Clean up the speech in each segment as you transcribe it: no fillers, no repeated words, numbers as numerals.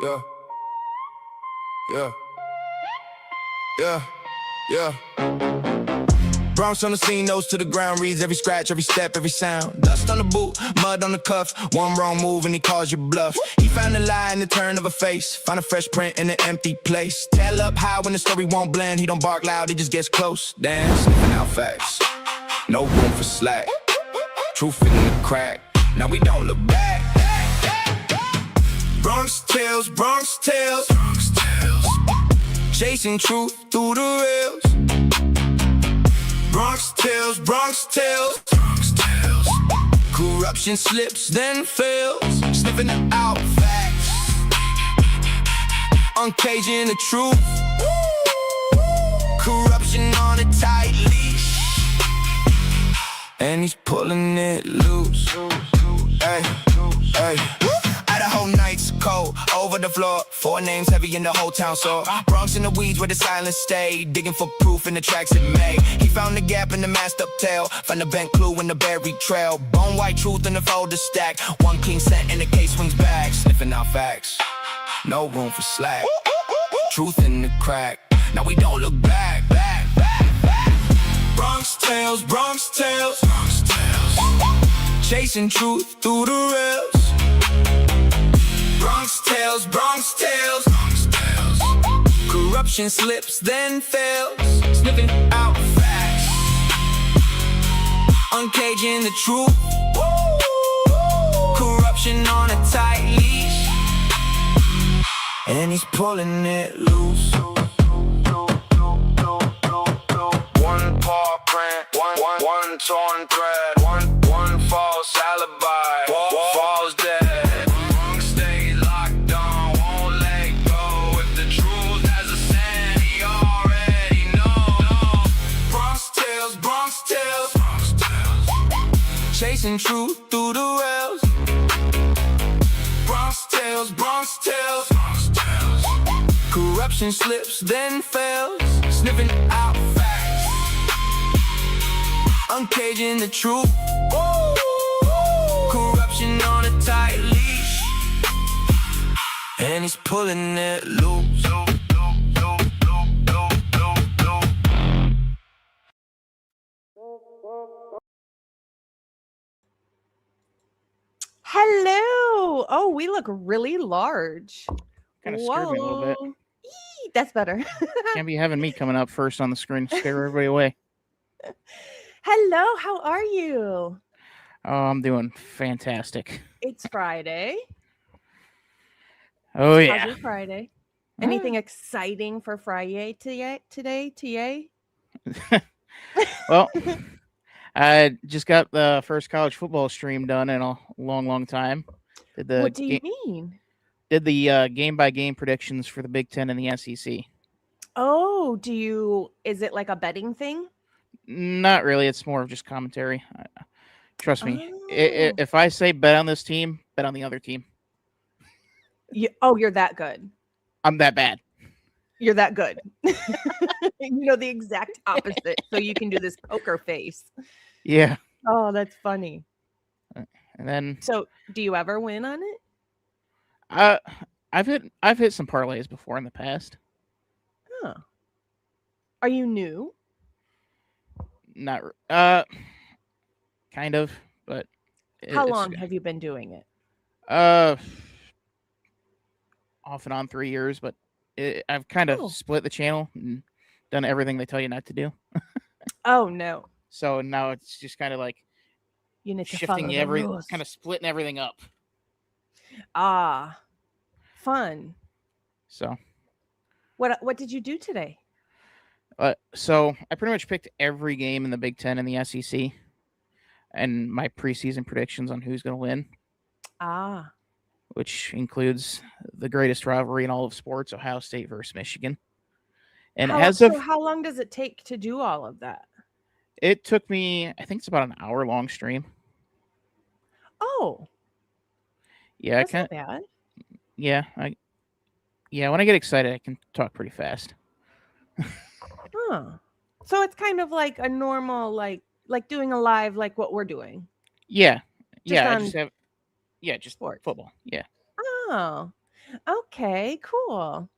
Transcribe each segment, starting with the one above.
Yeah, yeah, yeah, yeah. Bronx on the scene, nose to the ground, reads every scratch, every step, every sound. Dust on the boot, mud on the cuff, one wrong move and he calls you bluff. He found a lie in the turn of a face, found a fresh print in an empty place. Tail up high when the story won't blend, he don't bark loud, he just gets close. Damn, sniffing out facts, no room for slack. Truth in the crack, now we don't look back. Bronxtails, Bronxtails, Bronxtails, chasing truth through the rails. Bronxtails, Bronxtails, Bronxtails, corruption slips then fails, sniffing out facts, uncaging the truth. Corruption on a tight leash, and he's pulling it loose. Hey, hey. Idaho nights cold, over the floor, 4 names heavy in the whole town, so Bronx in the weeds where the silence stayed, digging for proof in the tracks it made. He found the gap in the masked up tail, found the bent clue in the buried trail. Bone white truth in the folder stack, one clean set and the case swings back. Sniffing out facts, no room for slack. Truth in the crack, now we don't look back. Bronxtails, Bronxtails, Bronxtails, chasing truth through the rails. Bronxtails, Bronxtails, Bronxtails, corruption slips then fails, sniffing out facts, uncaging the truth. Corruption on a tight leash, and he's pulling it loose. One paw print, one torn thread, one false alibi, falls dead. Chasing truth through the rails. Bronxtails, Bronxtails, Bronxtails, corruption slips then fails, sniffing out facts, uncaging the truth. Corruption on a tight leash, and he's pulling it loose. Hello. Oh, we look really large. Kind of scared me a little bit. Eee, that's better. Can't be having me coming up first on the screen to scare everybody away. Hello, how are you? Oh, I'm doing fantastic. It's Friday. Oh, How's yeah. your Friday? Anything exciting for Friday today, TA? Well, I just got the first college football stream done in a long time. What do you mean? Did the game-by-game predictions for the Big Ten and the SEC. Oh, is it like a betting thing? Not really. It's more of just commentary. Trust me. Oh. If I say bet on this team, bet on the other team. You're that good. I'm that bad. You're that good. You know the exact opposite, so you can do this poker face. Yeah. Oh, that's funny. And then, so do you ever win on it? I've hit some parlays before in the past. Huh. Are you new? Not kind of, but how long have you been doing it? Off and on 3 years, but I've kind of split the channel and done everything they tell you not to do. Oh no! So now it's just kind of like you need to shifting follow kind of splitting everything up. Ah, fun. So, what did you do today? So I pretty much picked every game in the Big Ten and the SEC, and my preseason predictions on who's going to win. Ah. Which includes the greatest rivalry in all of sports, Ohio State versus Michigan. And how long does it take to do all of that? It took me, I think it's about an hour-long stream. Oh. Yeah, that's not bad. Yeah, when I get excited, I can talk pretty fast. Huh. So it's kind of like a normal, like doing a live, like what we're doing. Yeah. Just I just have, just sports. football. Yeah. Oh, Okay, cool.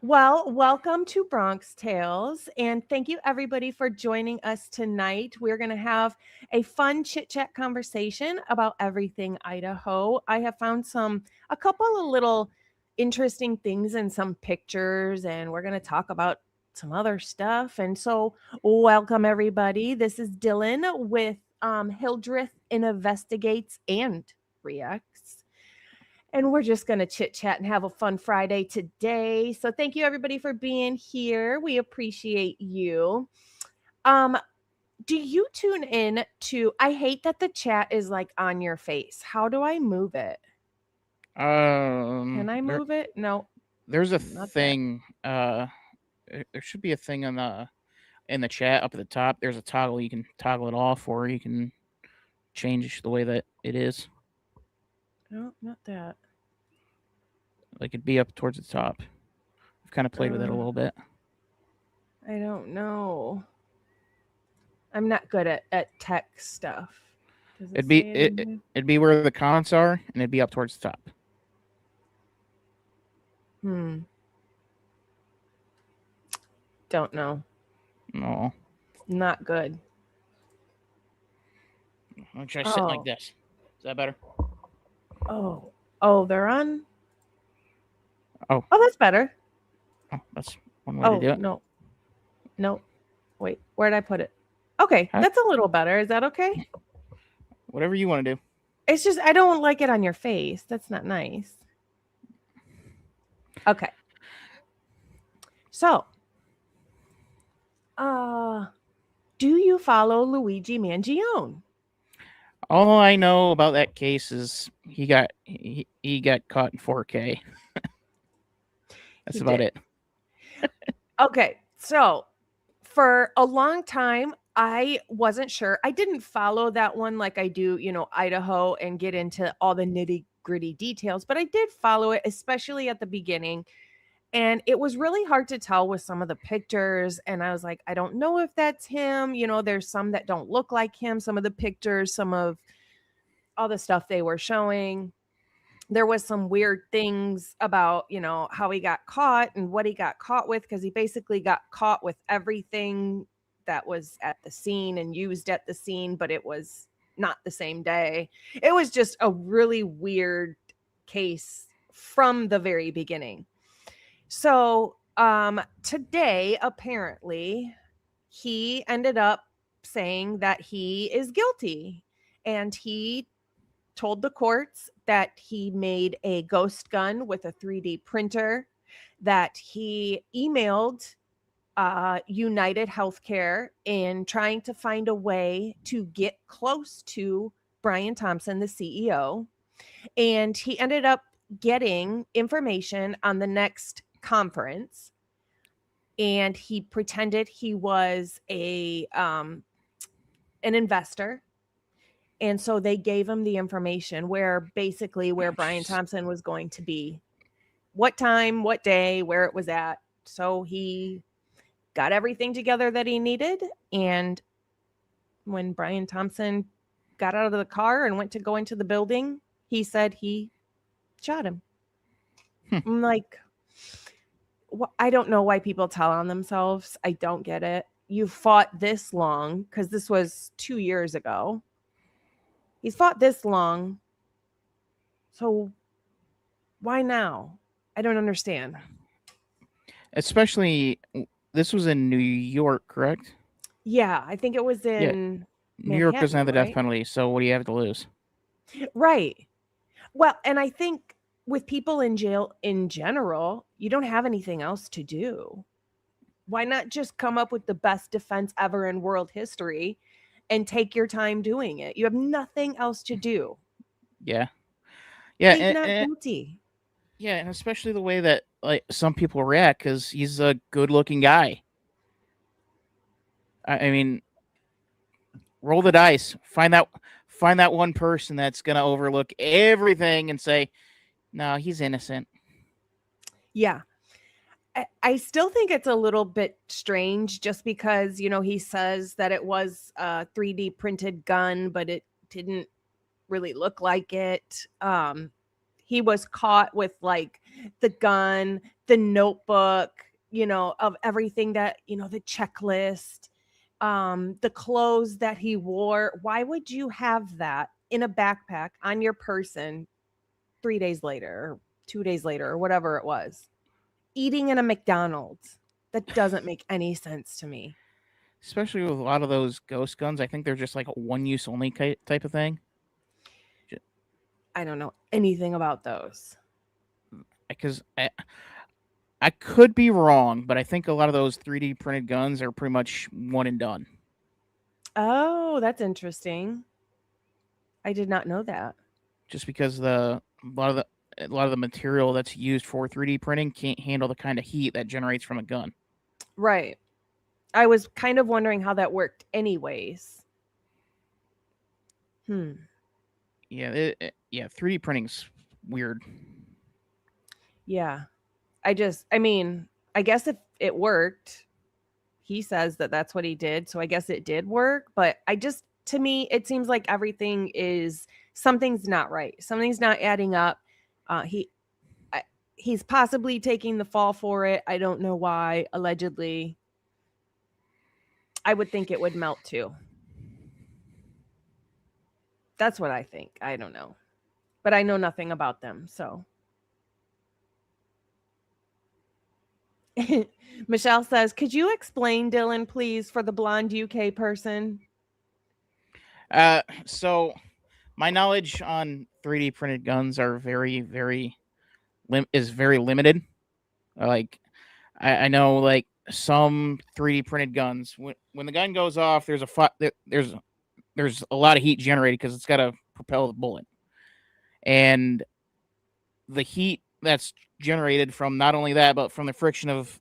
Well, welcome to Bronxtails, and thank you everybody for joining us tonight. We're going to have a fun chit-chat conversation about everything Idaho. I have found a couple of little interesting things in some pictures, and we're going to talk about some other stuff. And so, welcome everybody. This is Dylan with Hildreth Investigates and Reacts. And we're just going to chit chat and have a fun Friday today. So thank you everybody for being here. We appreciate you. Do you tune in to, I hate that the chat is like on your face. How do I move it? Can I move it? No. There's a not that. thing. There should be a thing in the chat up at the top. There's a toggle. You can toggle it off, or you can change the way that it is. No, not that. Like it'd be up towards the top. I've kind of played with it a little bit. I don't know. I'm not good at tech stuff. Does it say it in here? It'd be where the comments are, and it'd be up towards the top. Don't know. No. Not good. I'll try sitting like this. Is that better? Oh, they're on? Oh, that's better. Oh, that's one way to do it. No. Wait, where'd I put it? Okay, that's a little better. Is that okay? Whatever you want to do. It's just I don't like it on your face. That's not nice. Okay. So, do you follow Luigi Mangione? All I know about that case is he got caught in 4K. That's about it. Okay, so for a long time, I wasn't sure. I didn't follow that one like I do, Idaho and get into all the nitty-gritty details, but I did follow it, especially at the beginning. And it was really hard to tell with some of the pictures. And I was like, I don't know if that's him. There's some that don't look like him. Some of the pictures, some of all the stuff they were showing. There was some weird things about, how he got caught and what he got caught with, because he basically got caught with everything that was at the scene and used at the scene, but it was not the same day. It was just a really weird case from the very beginning. So today, apparently, he ended up saying that he is guilty, and he told the courts that he made a ghost gun with a 3D printer, that he emailed United Healthcare in trying to find a way to get close to Brian Thompson, the CEO. And he ended up getting information on the next conference, and he pretended he was an investor. And so they gave him the information where Brian Thompson was going to be, what time, what day, where it was at. So he got everything together that he needed. And when Brian Thompson got out of the car and went to go into the building, he said he shot him. I'm like, I don't know why people tell on themselves. I don't get it. You fought this long, because this was 2 years ago. He's fought this long. So why now? I don't understand. Especially, this was in New York, correct? Yeah, I think it was in New York doesn't have the death penalty, so what do you have to lose? Right. Well, and I think with people in jail in general, you don't have anything else to do. Why not just come up with the best defense ever in world history and take your time doing it? You have nothing else to do. Yeah. He's not guilty. Yeah, and especially the way that some people react, because he's a good-looking guy. I mean, roll the dice. Find that one person that's gonna overlook everything and say, "No, he's innocent." Yeah. I still think it's a little bit strange, just because, he says that it was a 3D printed gun, but it didn't really look like it. He was caught with like the gun, the notebook, of everything that, the checklist, the clothes that he wore. Why would you have that in a backpack on your person 3 days later or 2 days later or whatever it was? Eating in a McDonald's. That doesn't make any sense to me. Especially with a lot of those ghost guns, I think they're just like a one-use only type of thing. I don't know anything about those. Because I could be wrong, but I think a lot of those 3D printed guns are pretty much one and done. Oh, that's interesting. I did not know that. Just because a lot of the material that's used for 3D printing can't handle the kind of heat that generates from a gun. Right. I was kind of wondering how that worked anyways. Yeah, 3D printing's weird. Yeah. I guess if it worked, he says that that's what he did, so I guess it did work, but to me, it seems like something's not right. Something's not adding up. He's possibly taking the fall for it. I don't know why, allegedly. I would think it would melt too. That's what I think. I don't know. But I know nothing about them, so. Michelle says, could you explain, Dylan, please, for the blonde UK person? So my knowledge on 3D printed guns are very, very limited. Like I know like some 3D printed guns, when the gun goes off, there's a lot of heat generated because it's got to propel the bullet, and the heat that's generated from not only that but from the friction of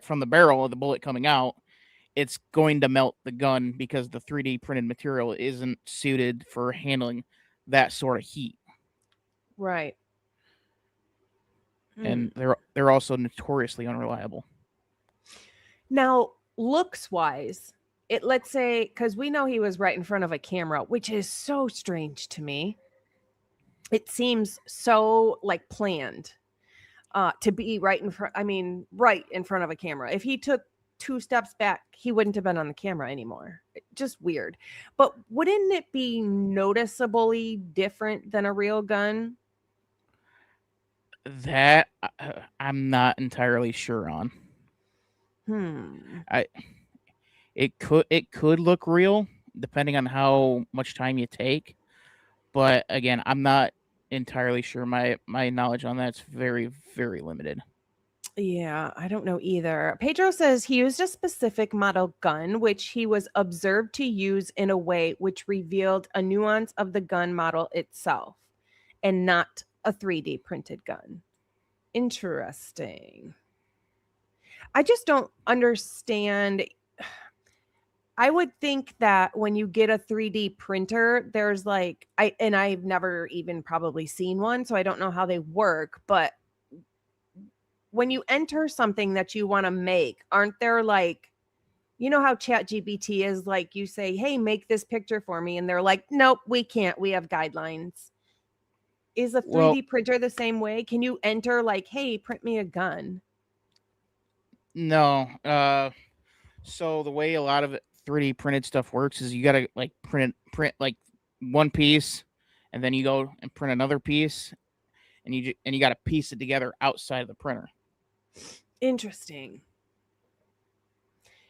from the barrel of the bullet coming out, it's going to melt the gun because the 3D printed material isn't suited for handling that sort of heat. Right. And they're also notoriously unreliable. Now, looks wise, let's say, because we know he was right in front of a camera, which is so strange to me. It seems so like planned to be right in front. I mean, right in front of a camera. If he took 2 steps back, he wouldn't have been on the camera anymore. Just weird. But wouldn't it be noticeably different than a real gun? That I'm not entirely sure on. It could look real depending on how much time you take, but again, I'm not entirely sure. My knowledge on that's very, very limited. Yeah, I don't know either. Pedro says he used a specific model gun, which he was observed to use in a way which revealed a nuance of the gun model itself and not a 3D printed gun. Interesting. I just don't understand. I would think that when you get a 3D printer, there's like, I've never even probably seen one, so I don't know how they work, but when you enter something that you want to make, aren't there like, how ChatGPT is like, you say, hey, make this picture for me. And they're like, nope, we can't. We have guidelines. Is a 3D printer the same way? Can you enter like, hey, print me a gun? No. So the way a lot of 3D printed stuff works is you got to like print like one piece, and then you go and print another piece, and you got to piece it together outside of the printer. Interesting.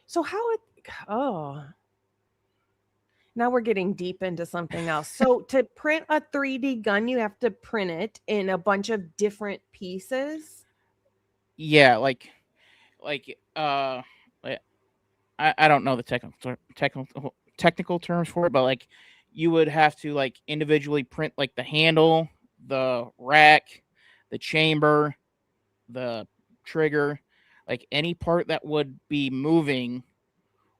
So now we're getting deep into something else. So to print a 3D gun, you have to print it in a bunch of different pieces. Yeah, I don't know the technical terms for it, but like you would have to like individually print like the handle, the rack, the chamber, the trigger, like any part that would be moving,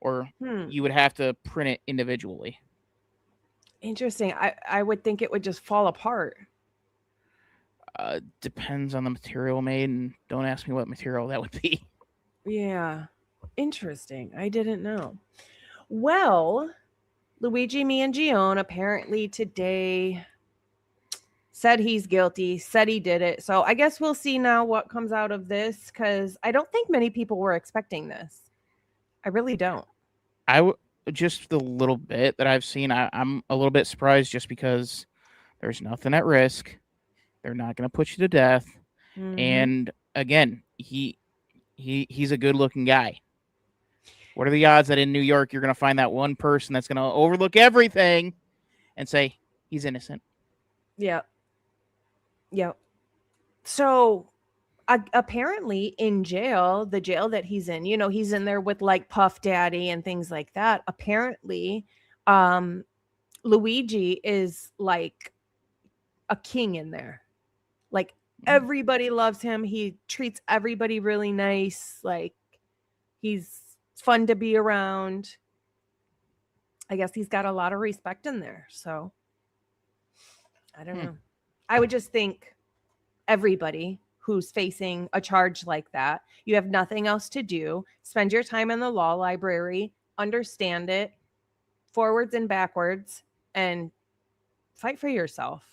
or you would have to print it individually. Interesting. I would think it would just fall apart. Depends on the material made, and don't ask me what material that would be. Yeah. Interesting. I didn't know. Well, Luigi, me, and Gion apparently today said he's guilty, said he did it. So I guess we'll see now what comes out of this, because I don't think many people were expecting this. I really don't. Just the little bit that I've seen, I'm a little bit surprised just because there's nothing at risk. They're not going to put you to death. Mhm. And again, he's a good looking guy. What are the odds that in New York you're going to find that one person that's going to overlook everything and say he's innocent? Yeah. Yep. So apparently in jail, the jail that he's in, he's in there with like Puff Daddy and things like that. Apparently, Luigi is like a king in there. Like everybody loves him. He treats everybody really nice. Like he's fun to be around. I guess he's got a lot of respect in there. So I don't know. I would just think everybody who's facing a charge like that, you have nothing else to do. Spend your time in the law library, understand it forwards and backwards, and fight for yourself.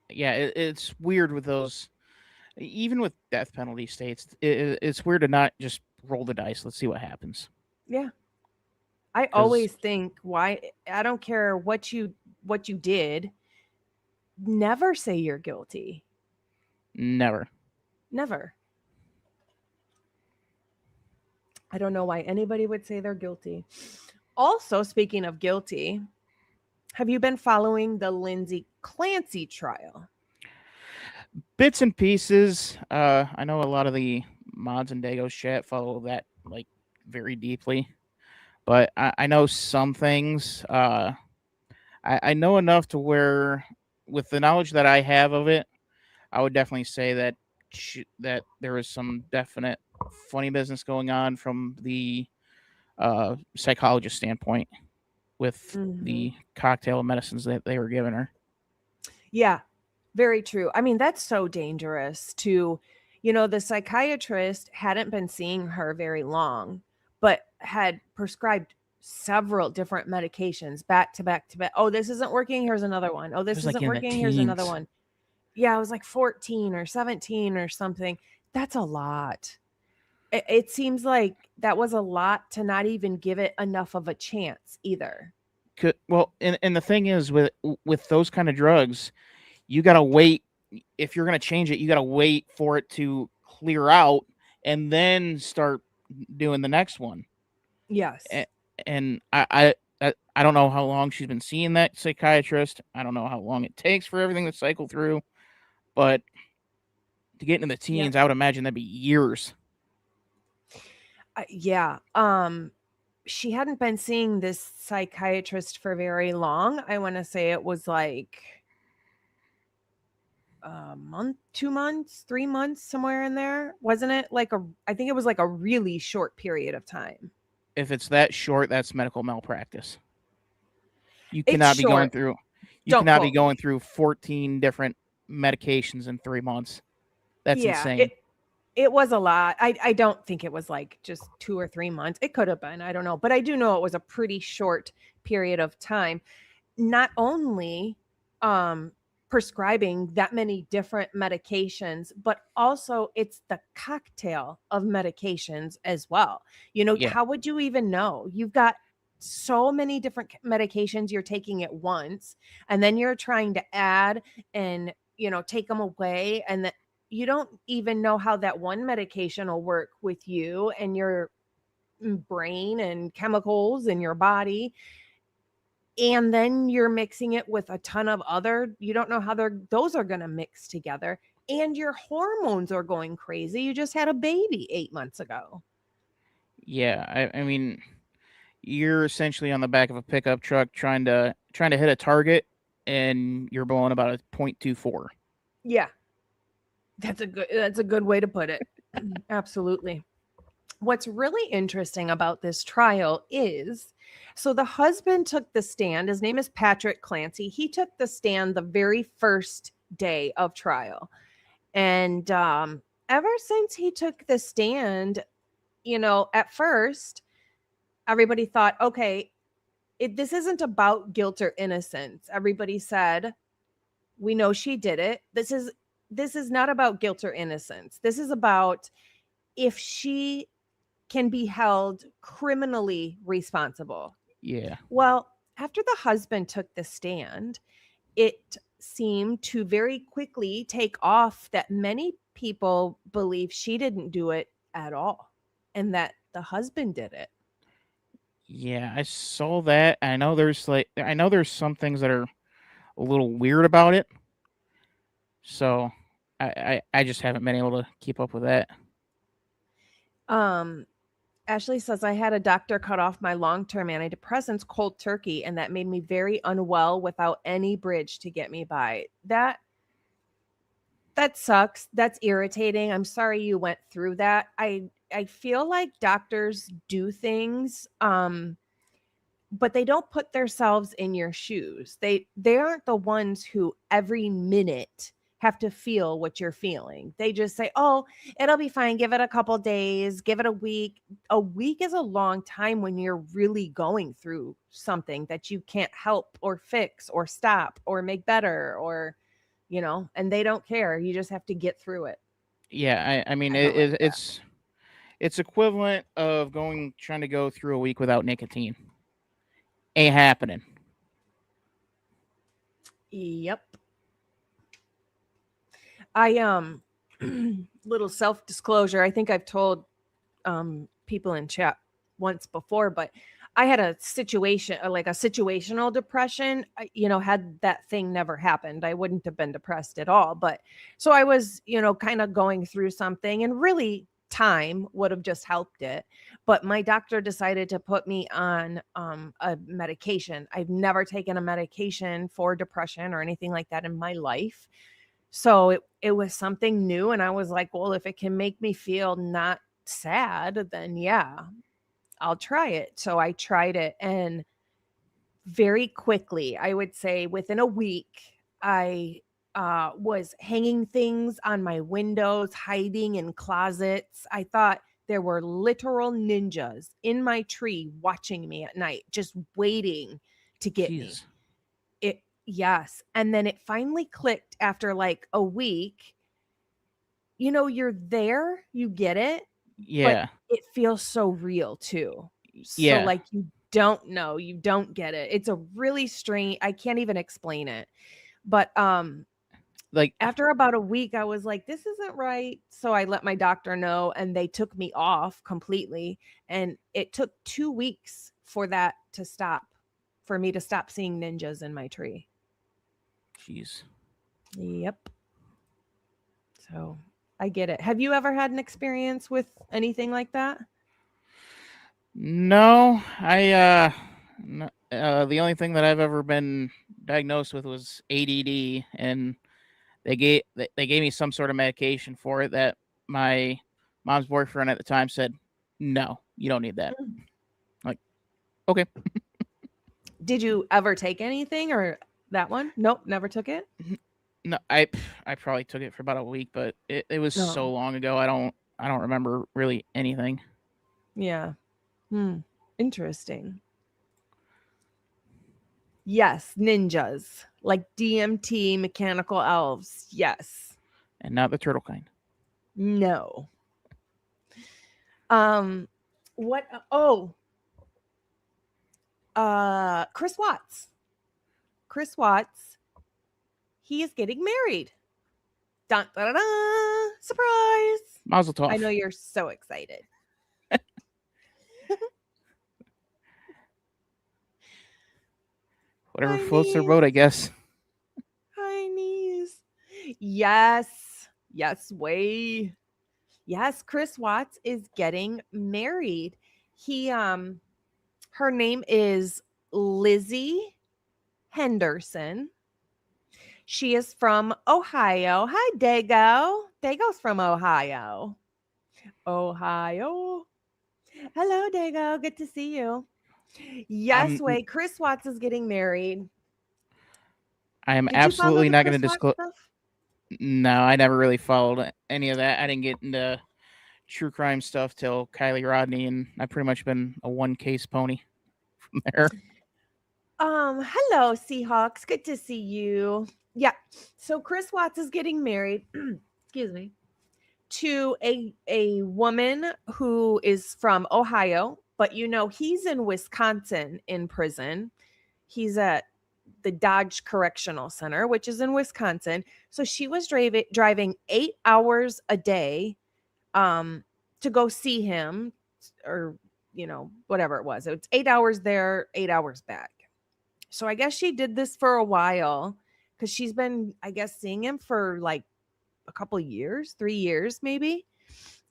It's weird with those, even with death penalty states. It's weird to not just roll the dice. Let's see what happens. Yeah. I always think, why, I don't care what you did, never say you're guilty. Never. I don't know why anybody would say they're guilty. Also, speaking of guilty, have you been following the Lindsay Clancy trial? Bits and pieces. I know a lot of the mods and Dagos chat follow that like very deeply, but I know some things. I know enough to where, with the knowledge that I have of it, I would definitely say that that there is some definite funny business going on from the psychologist standpoint with the cocktail of medicines that they were giving her. Yeah, very true. I mean, that's so dangerous to, the psychiatrist hadn't been seeing her very long, but had prescribed several different medications back to back to back. Oh, this isn't working. Here's another one. Oh, this isn't working. Here's another one. Yeah, I was like 14 or 17 or something. That's a lot. It seems like that was a lot to not even give it enough of a chance either. Well, and the thing is, with those kind of drugs, you got to wait. If you're going to change it, you got to wait for it to clear out and then start doing the next one. Yes. And I don't know how long she's been seeing that psychiatrist. I don't know how long it takes for everything to cycle through, but to get into the teens, I would imagine that'd be years. Yeah. She hadn't been seeing this psychiatrist for very long. I want to say it was like a month, 2 months, 3 months, somewhere in there. Wasn't it like I think it was like a really short period of time. If it's that short, that's medical malpractice. You cannot be going through. You cannot be going through 14 different medications in 3 months. That's insane. It was a lot. I don't think it was like just 2 or 3 months. It could have been. I don't know. But I do know it was a pretty short period of time. Not only prescribing that many different medications, but also it's the cocktail of medications as well. How would you even know? You've got so many different medications you're taking at once, and then you're trying to add and take them away, and that you don't even know how that one medication will work with you and your brain and chemicals in your body. And then you're mixing it with a ton of other, you don't know how those are going to mix together, and your hormones are going crazy. You just had a baby 8 months ago. Yeah. I mean, you're essentially on the back of a pickup truck trying to hit a target, and you're blowing about a 0.24. Yeah. That's a good way to put it. Absolutely. What's really interesting about this trial is, so the husband took the stand. His name is Patrick Clancy. He took the stand the very first day of trial. And ever since he took the stand, at first, everybody thought, okay, this isn't about guilt or innocence. Everybody said, we know she did it. This is not about guilt or innocence. This is about if she can be held criminally responsible. Yeah. Well, after the husband took the stand, it seemed to very quickly take off that many people believe she didn't do it at all and that the husband did it. Yeah, I saw that. I know there's some things that are a little weird about it. So I just haven't been able to keep up with that. Ashley says, I had a doctor cut off my long-term antidepressants cold turkey, and that made me very unwell without any bridge to get me by. That sucks. That's irritating. I'm sorry you went through that. I feel like doctors do things, but they don't put themselves in your shoes. They aren't the ones who every minute have to feel what you're feeling. They just say, oh, it'll be fine. Give it a couple days, give it a week. A week is a long time when you're really going through something that you can't help or fix or stop or make better or, and they don't care. You just have to get through it. Yeah, I mean, I don't like it's equivalent of trying to go through a week without nicotine. Ain't happening. Yep. I little self-disclosure. I think I've told people in chat once before, but I had a situation, like a situational depression. Had that thing never happened, I wouldn't have been depressed at all. But so I was, kind of going through something, and really time would have just helped it. But my doctor decided to put me on a medication. I've never taken a medication for depression or anything like that in my life. So it was something new. And I was like, well, if it can make me feel not sad, then yeah, I'll try it. So I tried it, and very quickly, I would say within a week, I was hanging things on my windows, hiding in closets. I thought there were literal ninjas in my tree watching me at night, just waiting to get me. Yes. And then it finally clicked after like a week. You're there, you get it. Yeah. But it feels so real too. Yeah. So like you don't know, you don't get it. It's a really strange, I can't even explain it. But like after about a week, I was like, this isn't right. So I let my doctor know, and they took me off completely. And it took 2 weeks for that to stop, for me to stop seeing ninjas in my tree. Jeez. Yep. So I get it. Have you ever had an experience with anything like that? No, the only thing that I've ever been diagnosed with was ADD, and they gave me some sort of medication for it that my mom's boyfriend at the time said, no, you don't need that. Like, okay. Did you ever take anything, or that one? Nope, never took it. No, I probably took it for about a week, but it was so long ago. I don't remember really anything. Yeah. Interesting. Yes, ninjas, like DMT, mechanical elves. Yes. And not the turtle kind. No. What? Oh. Chris Watts. Chris Watts. He is getting married. Dun, dun, dun, dun. Surprise. Mazel tov. I know you're so excited. Whatever floats their boat, I guess. Hi, niece. Yes. Yes, way. Yes, Chris Watts is getting married. Her name is Lizzie Henderson. She is from Ohio. Hi, Dago. Dago's from Ohio. Ohio. Hello, Dago. Good to see you. Yes, way. Chris Watts is getting married. I am absolutely not going to disclose. No, I never really followed any of that. I didn't get into true crime stuff till Kylie Rodney, and I've pretty much been a one case pony from there. Hello, Seahawks. Good to see you. Yeah. So Chris Watts is getting married. Excuse me. To a woman who is from Ohio, but he's in Wisconsin in prison. He's at the Dodge Correctional Center, which is in Wisconsin. So she was driving 8 hours a day to go see him, or whatever it was. It's 8 hours there, 8 hours back. So I guess she did this for a while because she's been, I guess, seeing him for like a couple years, 3 years maybe.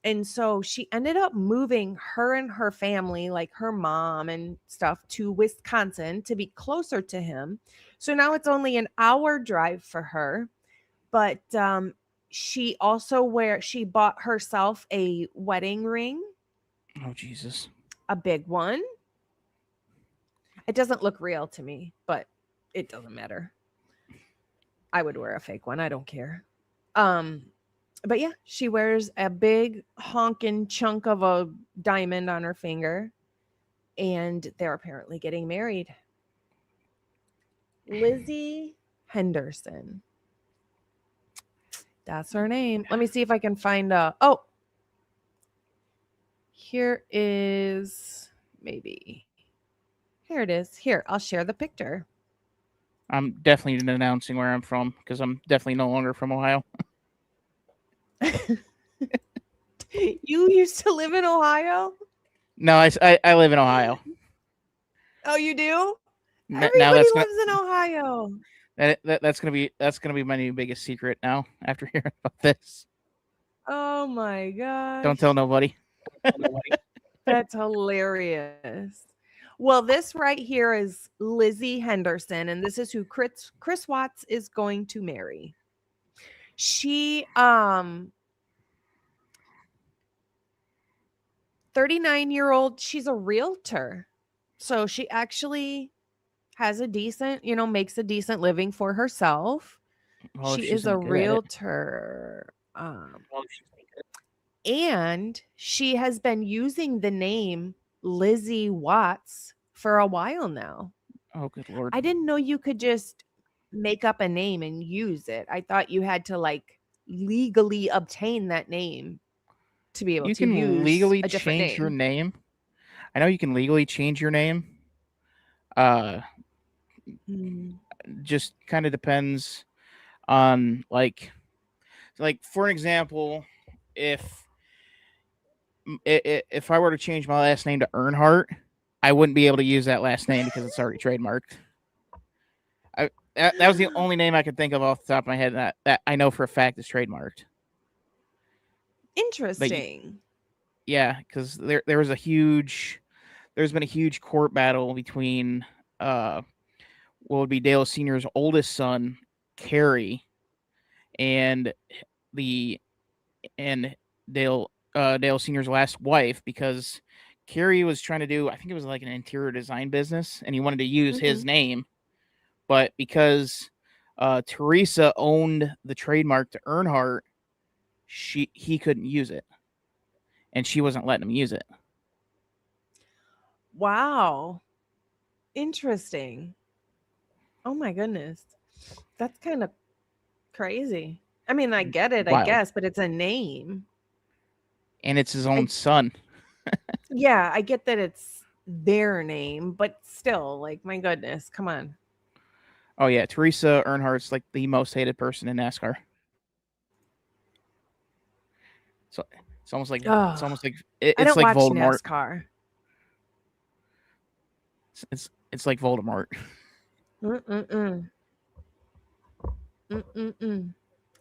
And so she ended up moving her and her family, like her mom and stuff, to Wisconsin to be closer to him. So now it's only an hour drive for her. But she bought herself a wedding ring. Oh, Jesus. A big one. It doesn't look real to me, but it doesn't matter. I would wear a fake one. I don't care. But yeah, she wears a big honking chunk of a diamond on her finger, and they're apparently getting married. Lizzie Henderson. That's her name. Let me see if I can find here is maybe. Here it is. Here, I'll share the picture. I'm definitely announcing where I'm from because I'm definitely no longer from Ohio. You used to live in Ohio? No, I live in Ohio. Oh, you do? Everybody lives in Ohio. That's gonna be my new biggest secret now after hearing about this. Oh my gosh. Don't tell nobody. That's hilarious. Well, this right here is Lizzie Henderson, and this is who Chris Watts is going to marry. She 39-year-old, she's a realtor. So she actually has a decent, makes a decent living for herself. Well, she is a realtor. And she has been using the name Lizzie Watts for a while now. Oh, good Lord. I didn't know you could just make up a name and use it. I thought you had to like legally obtain that name to be able to use You can legally a different change name. your name. I know you can legally change your name. Just kind of depends on like for an example, if I were to change my last name to Earnhardt, I wouldn't be able to use that last name because it's already trademarked. That was the only name I could think of off the top of my head that I know for a fact is trademarked. Interesting. Yeah, because there's been a huge court battle between what would be Dale Sr.'s oldest son, Kerry, and Dale Sr.'s last wife, because Kerry was trying to do, I think it was like an interior design business, and he wanted to use his name, but because Teresa owned the trademark to Earnhardt, he couldn't use it, and she wasn't letting him use it. Wow. Interesting. Oh my goodness. That's kind of crazy. I mean, I get it, Wild. I guess, but it's a name. And it's his own son. Yeah, I get that it's their name, but still, like, my goodness, come on. Oh yeah, Teresa Earnhardt's like the most hated person in NASCAR. So it's almost like I don't like watch Voldemort. NASCAR. It's like Voldemort.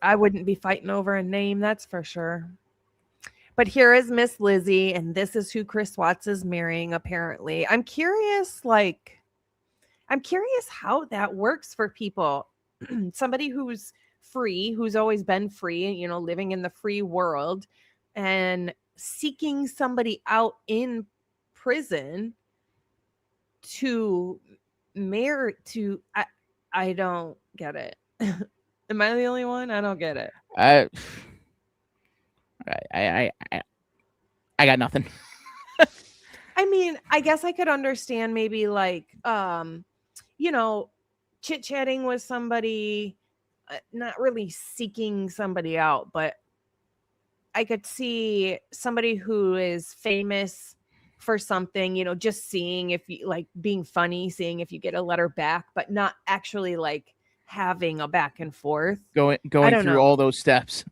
I wouldn't be fighting over a name, that's for sure. But here is Miss Lizzie, and this is who Chris Watts is marrying, apparently. I'm curious how that works for people. Somebody who's free, who's always been free, living in the free world, and seeking somebody out in prison to marry to. I don't get it. Am I the only one? I don't get it. I got nothing. I mean, I guess I could understand maybe like chit-chatting with somebody, not really seeking somebody out, but I could see somebody who is famous for something, just seeing if you like being funny, seeing if you get a letter back, but not actually like having a back and forth. I Going don't through know. all those steps.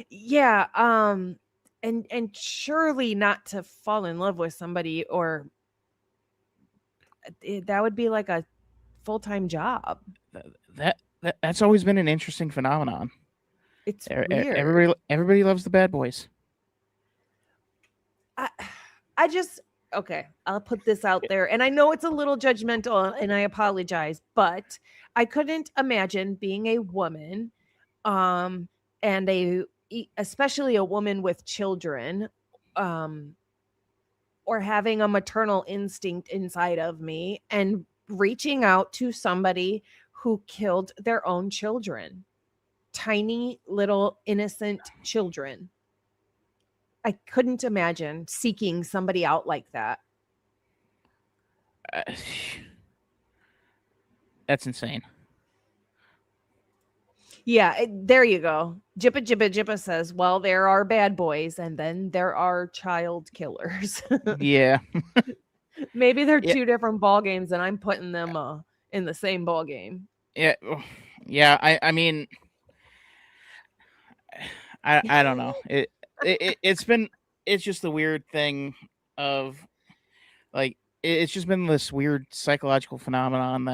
Yeah, and surely not to fall in love with somebody, or that would be like a full-time job. That's always been an interesting phenomenon. It's weird. Everybody loves the bad boys. I just okay, I'll put this out there, and I know it's a little judgmental, and I apologize, but I couldn't imagine being a woman, and especially a woman with children, or having a maternal instinct inside of me and reaching out to somebody who killed their own children, tiny little innocent children. I couldn't imagine seeking somebody out like that. That's insane. Yeah, there you go. Jippa says, well, there are bad boys and then there are child killers. Yeah. Maybe they're two different ball games and I'm putting them in the same ball game. Yeah. Yeah. I mean, I don't know. It's just the weird thing of like, it's just been this weird psychological phenomenon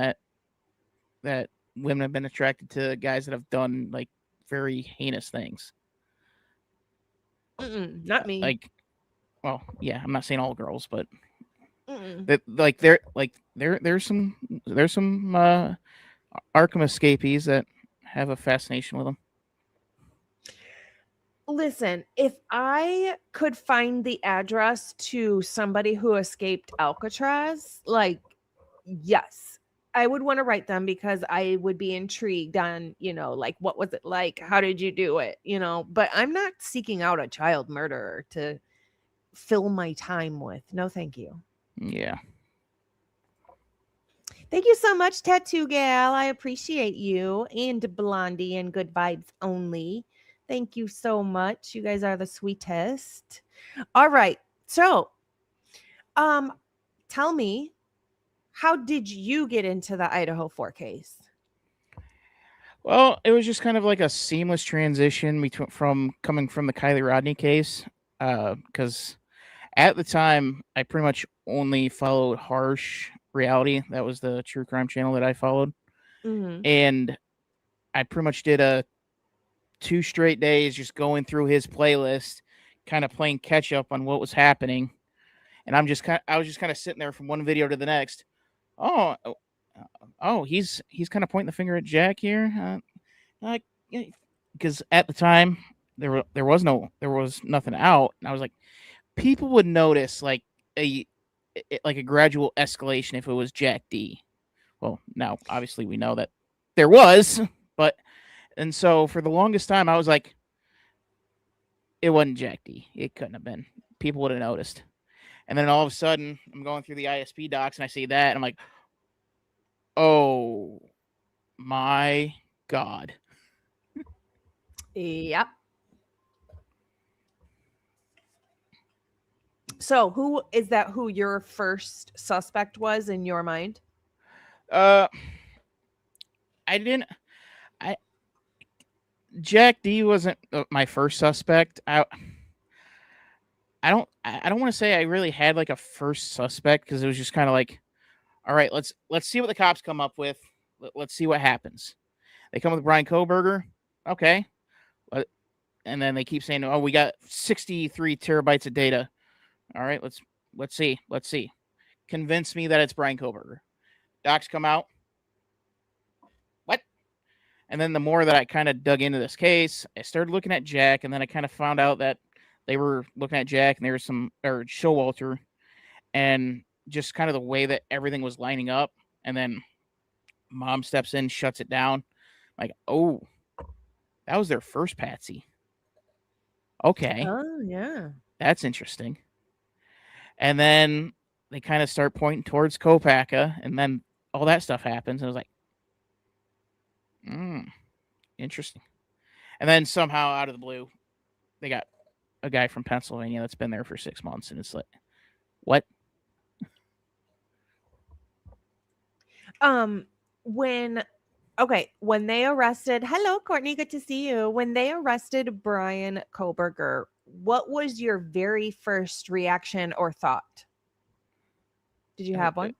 that women have been attracted to guys that have done like very heinous things. Not me. Like, well, yeah, I'm not saying all girls, but that like there's some Arkham escapees that have a fascination with them. Listen, if I could find the address to somebody who escaped Alcatraz, like, yes, I would want to write them because I would be intrigued on, like, what was it like? How did you do it? But I'm not seeking out a child murderer to fill my time with. No, thank you. Yeah. Thank you so much, Tattoo Gal. I appreciate you, and Blondie and Good Vibes Only. Thank you so much. You guys are the sweetest. All right. So, tell me, how did you get into the Idaho 4 case? Well, it was just kind of like a seamless transition from coming from the Kylie Rodney case, because at the time I pretty much only followed Harsh Reality. That was the true crime channel that I followed, and I pretty much did 2 straight days just going through his playlist, kind of playing catch up on what was happening. And I was just kind of sitting there from one video to the next. Oh, he's kind of pointing the finger at Jack here, because at the time there was nothing out, and I was like, people would notice like a gradual escalation if it was Jack D. Well, now obviously we know that there was, but. And so for the longest time, I was like, it wasn't Jack D. It couldn't have been. People would have noticed. And then all of a sudden, I'm going through the ISP docs and I see that. And I'm like, oh, my God. Yep. So who your first suspect was in your mind? Jack D wasn't my first suspect. I don't want to say I really had like a first suspect, because it was just kind of like, all right, let's see what the cops come up with. Let's see what happens. They come with Bryan Kohberger. Okay. And then they keep saying, oh, we got 63 terabytes of data. All right, let's see. Convince me that it's Bryan Kohberger. Docs come out. And then the more that I kind of dug into this case, I started looking at Jack, and then I kind of found out that they were looking at Jack, and there was Showalter, and just kind of the way that everything was lining up. And then Mom steps in, shuts it down. Like, oh, that was their first patsy. Okay. Oh, yeah. That's interesting. And then they kind of start pointing towards Kopaka, and then all that stuff happens. And I was like, interesting. And then somehow out of the blue, they got a guy from Pennsylvania that's been there for 6 months. And it's like, what? When they arrested, hello Courtney, good to see you. When they arrested Bryan Kohberger, what was your very first reaction or thought? Did you have one?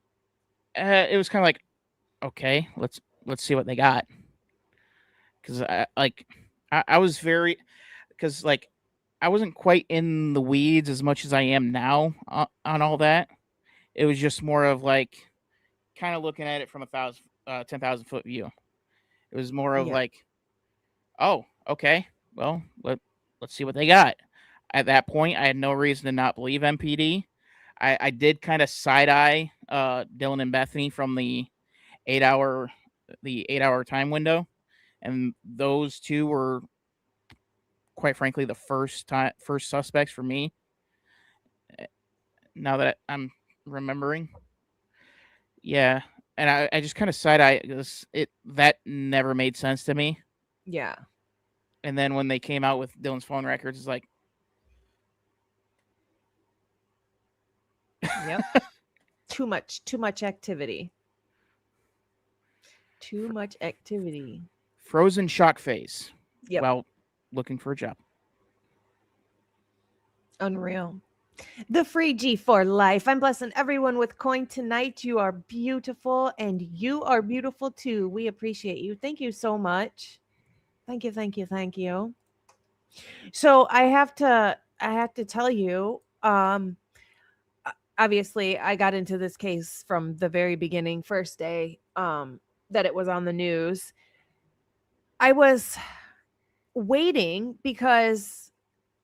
It was kind of like, okay, let's see what they got. Because I was very, because like I wasn't quite in the weeds as much as I am now on all that. It was just more of like kind of looking at it from 10,000 foot view. It was more of like, oh, okay, well, let's see what they got. At that point, I had no reason to not believe MPD. I did kind of side eye Dylan and Bethany from the 8-hour time window, and those two were, quite frankly, the first suspects for me. Now that I'm remembering, yeah, and I just kind of side eye that never made sense to me. Yeah. And then when they came out with Dylan's phone records, it's like, yep, too much activity. Too much activity. Frozen shock face. Yep. While looking for a job. Unreal. The free G for life. I'm blessing everyone with coin tonight. You are beautiful, and you are beautiful too. We appreciate you. Thank you so much. Thank you, thank you, thank you. So I have to tell you, obviously I got into this case from the very beginning, first day that it was on the news. I was waiting because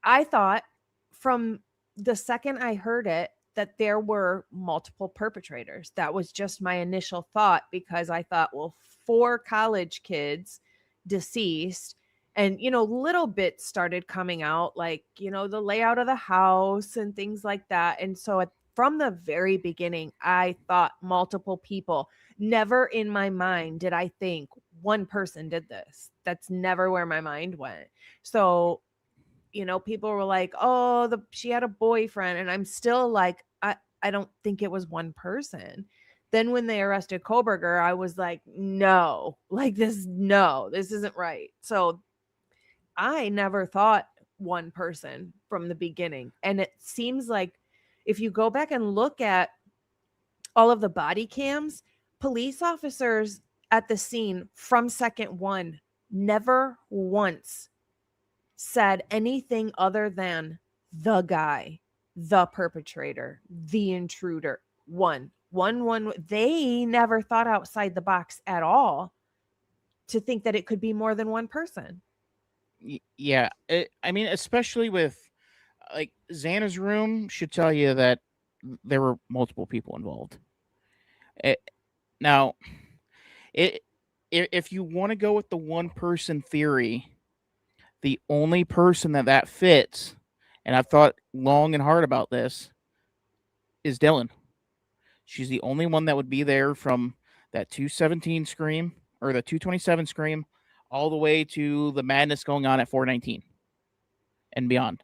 I thought from the second I heard it that there were multiple perpetrators. That was just my initial thought, because I thought, well, 4 college kids deceased, and little bits started coming out, like the layout of the house and things like that. And so from the very beginning, I thought multiple people. Never in my mind did I think one person did this. That's never where my mind went. So people were like, oh, she had a boyfriend. And I'm still like, I don't think it was one person. Then when they arrested Kohberger, I was like, no, this isn't right. So I never thought one person from the beginning. And it seems like if you go back and look at all of the body cams, police officers at the scene from second one never once said anything other than the guy, the perpetrator, the intruder. One. They never thought outside the box at all to think that it could be more than one person. Yeah. I mean, especially with like Xana's room should tell you that there were multiple people involved. Now, if you want to go with the one person theory, the only person that fits, and I've thought long and hard about this, is Dylan. She's the only one that would be there from that 217 scream or the 227 scream all the way to the madness going on at 419 and beyond.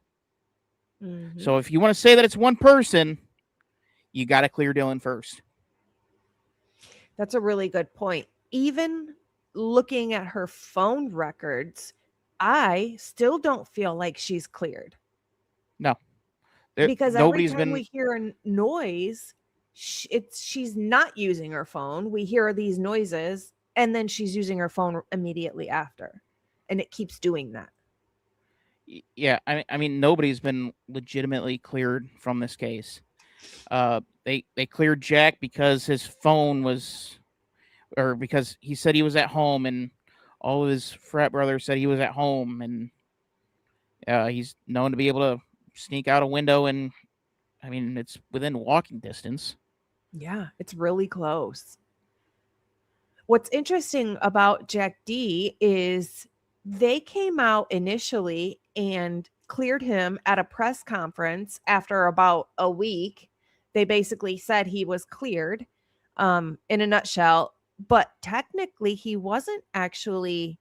Mm-hmm. So if you want to say that it's one person, you got to clear Dylan first. That's a really good point. Even looking at her phone records, I still don't feel like she's cleared. No. Because every time we hear a noise, she's not using her phone. We hear these noises, and then she's using her phone immediately after. And it keeps doing that. Yeah, I mean, nobody's been legitimately cleared from this case. They cleared Jack because his phone was, or because he said he was at home, and all of his frat brothers said he was at home, and he's known to be able to sneak out a window, and I mean, it's within walking distance. Yeah, it's really close. What's interesting about Jack D is they came out initially and cleared him at a press conference after about a week. They basically said he was cleared. in a nutshell. But technically, he wasn't actually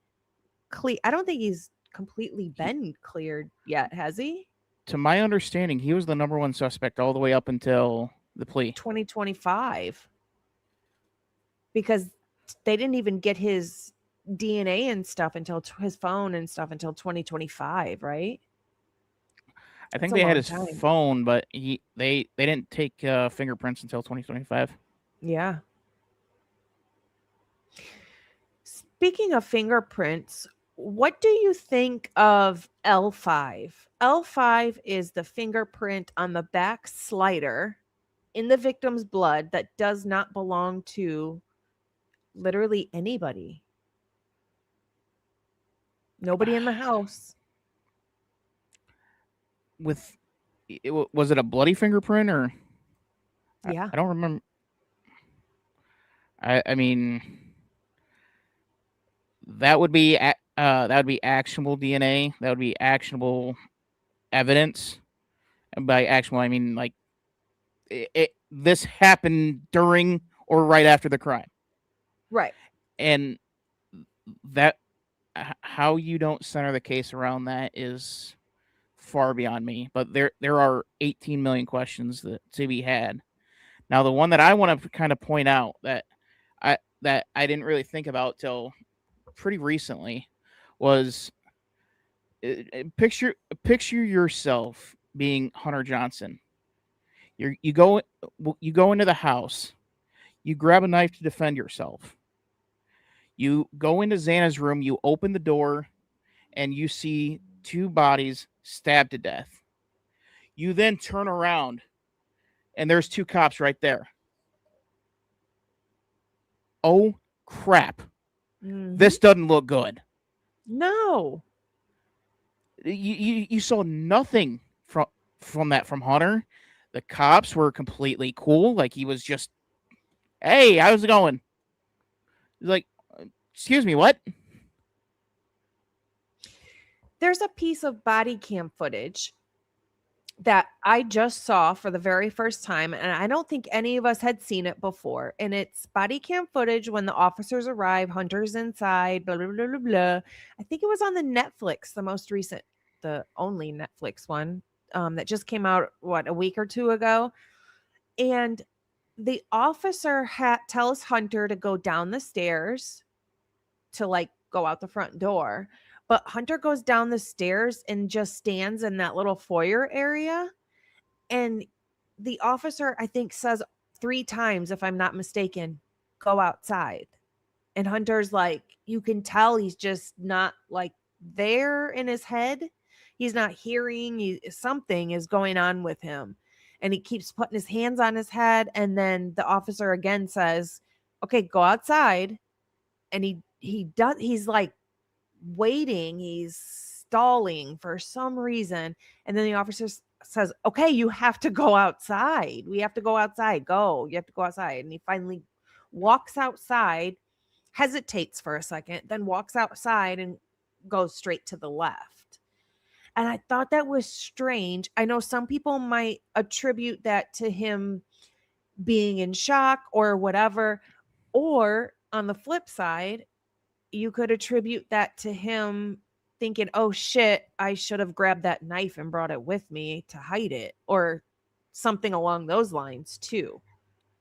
clear. I don't think he's completely been cleared yet, has he? To my understanding, he was the number one suspect all the way up until the plea. 2025. Because they didn't even get his DNA and stuff until his phone and stuff until 2025, right? I think a they had long his time. phone, but they didn't take fingerprints until 2025. Yeah. Speaking of fingerprints, what do you think of L5? L5 is the fingerprint on the back slider in the victim's blood that does not belong to literally anybody. Nobody in the house. Was it a bloody fingerprint or? Yeah. I don't remember. I mean, that would be actionable DNA. That would be actionable evidence. And by actionable, I mean like this happened during or right after the crime. Right. And that how you don't center the case around that is far beyond me. But there are 18 million questions that to be had. Now, the one that I want to kind of point out that I didn't really think about till pretty recently was picture yourself being Hunter Johnson. You go into the house, you grab a knife to defend yourself. You go into Xana's room, you open the door, and you see two bodies stabbed to death. You then turn around, and there's two cops right there. Oh, crap. Mhm. This doesn't look good. No. You saw nothing from Hunter. The cops were completely cool. Like he was just, hey, how's it going? He's like, excuse me, what? There's a piece of body cam footage that I just saw for the very first time, and I don't think any of us had seen it before. And it's body cam footage when the officers arrive, Hunter's inside, blah, blah, blah, blah, blah. I think it was on the Netflix, the most recent, the only Netflix one that just came out, a week or two ago. And the officer tells Hunter to go down the stairs to like go out the front door. But Hunter goes down the stairs and just stands in that little foyer area. And the officer, I think, says 3 times, if I'm not mistaken, go outside. And Hunter's like, you can tell he's just not like there in his head. He's not hearing. Something is going on with him. And he keeps putting his hands on his head. And then the officer again says, okay, go outside. And he's like waiting, he's stalling for some reason. And then the officer says, okay, you have to go outside. We have to go outside. You have to go outside. And he finally walks outside, hesitates for a second, then walks outside and goes straight to the left. And I thought that was strange. I know some people might attribute that to him being in shock or whatever. Or on the flip side, you could attribute that to him thinking, oh shit, I should have grabbed that knife and brought it with me to hide it, or something along those lines too.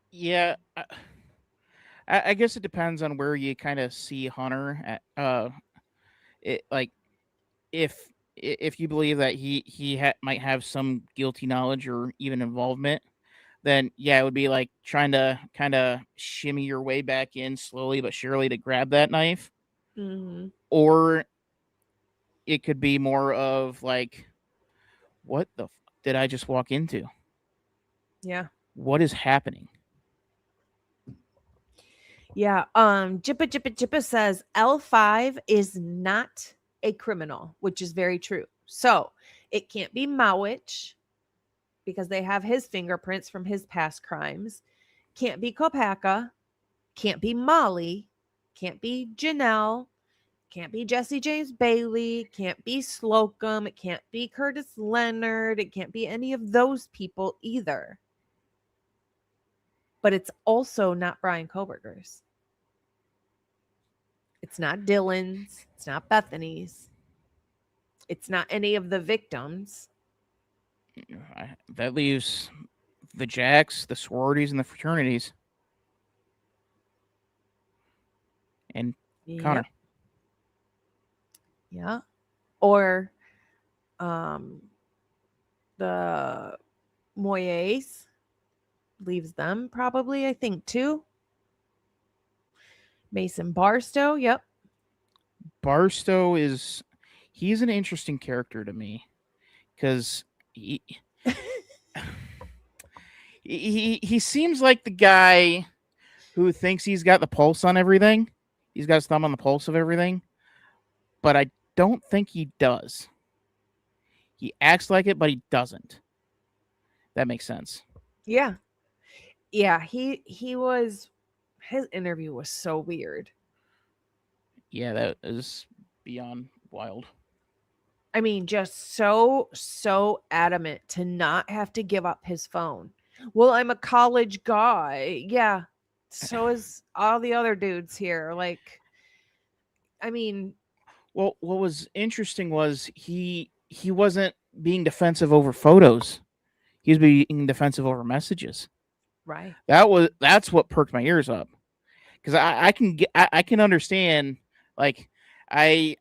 Yeah, I guess it depends on where you kind of see Hunter at. It like if you believe that he might have some guilty knowledge or even involvement, then yeah, it would be like trying to kind of shimmy your way back in slowly but surely to grab that knife. Mm-hmm. Or it could be more of like, what the did I just walk into? Yeah. What is happening? Yeah. Jippa says L5 is not a criminal, which is very true. So it can't be Mowich because they have his fingerprints from his past crimes. Can't be Kopaka. Can't be Molly. Can't be Janelle. Can't be Jesse James Bailey. Can't be Slocum. It can't be Curtis Leonard. It can't be any of those people either. but it's also not Bryan Kohberger's. It's not Dylan's. It's not Bethany's. It's not any of the victims. That leaves the jacks, the sororities, and the fraternities. And Connor. Yeah. Or the Moyes leaves them probably, I think, too. Mason Barstow, yep. Barstow he's an interesting character to me because he seems like the guy who thinks he's got the pulse on everything. He's got his thumb on the pulse of everything, but I don't think he does. He acts like it, but he doesn't. That makes sense. Yeah. Yeah, he was, his interview was so weird. Yeah, that is beyond wild. I mean, just so adamant to not have to give up his phone. Well, I'm a college guy. Yeah. So is all the other dudes here. Like, I mean, well, what was interesting was he wasn't being defensive over photos. He was being defensive over messages. right. That's what perked my ears up. Because I can understand, like, I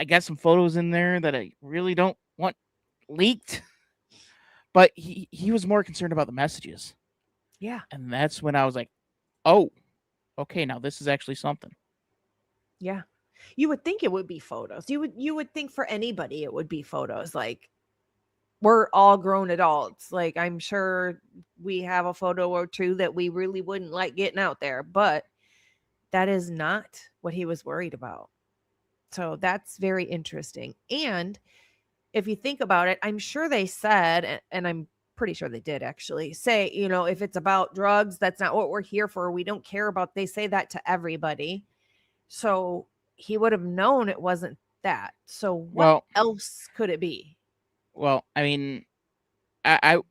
got some photos in there that I really don't want leaked, but he was more concerned about the messages. Yeah. And that's when I was like, oh, okay, now this is actually something. Yeah. You would think it would be photos. You would think for anybody it would be photos. Like, we're all grown adults. Like, I'm sure we have a photo or two that we really wouldn't like getting out there, but that is not what he was worried about. So that's very interesting. And if you think about it, I'm sure they said, and I'm pretty sure they did actually say, if it's about drugs, that's not what we're here for. We don't care about, they say that to everybody. So he would have known it wasn't that. So what else could it be? Well, I mean, I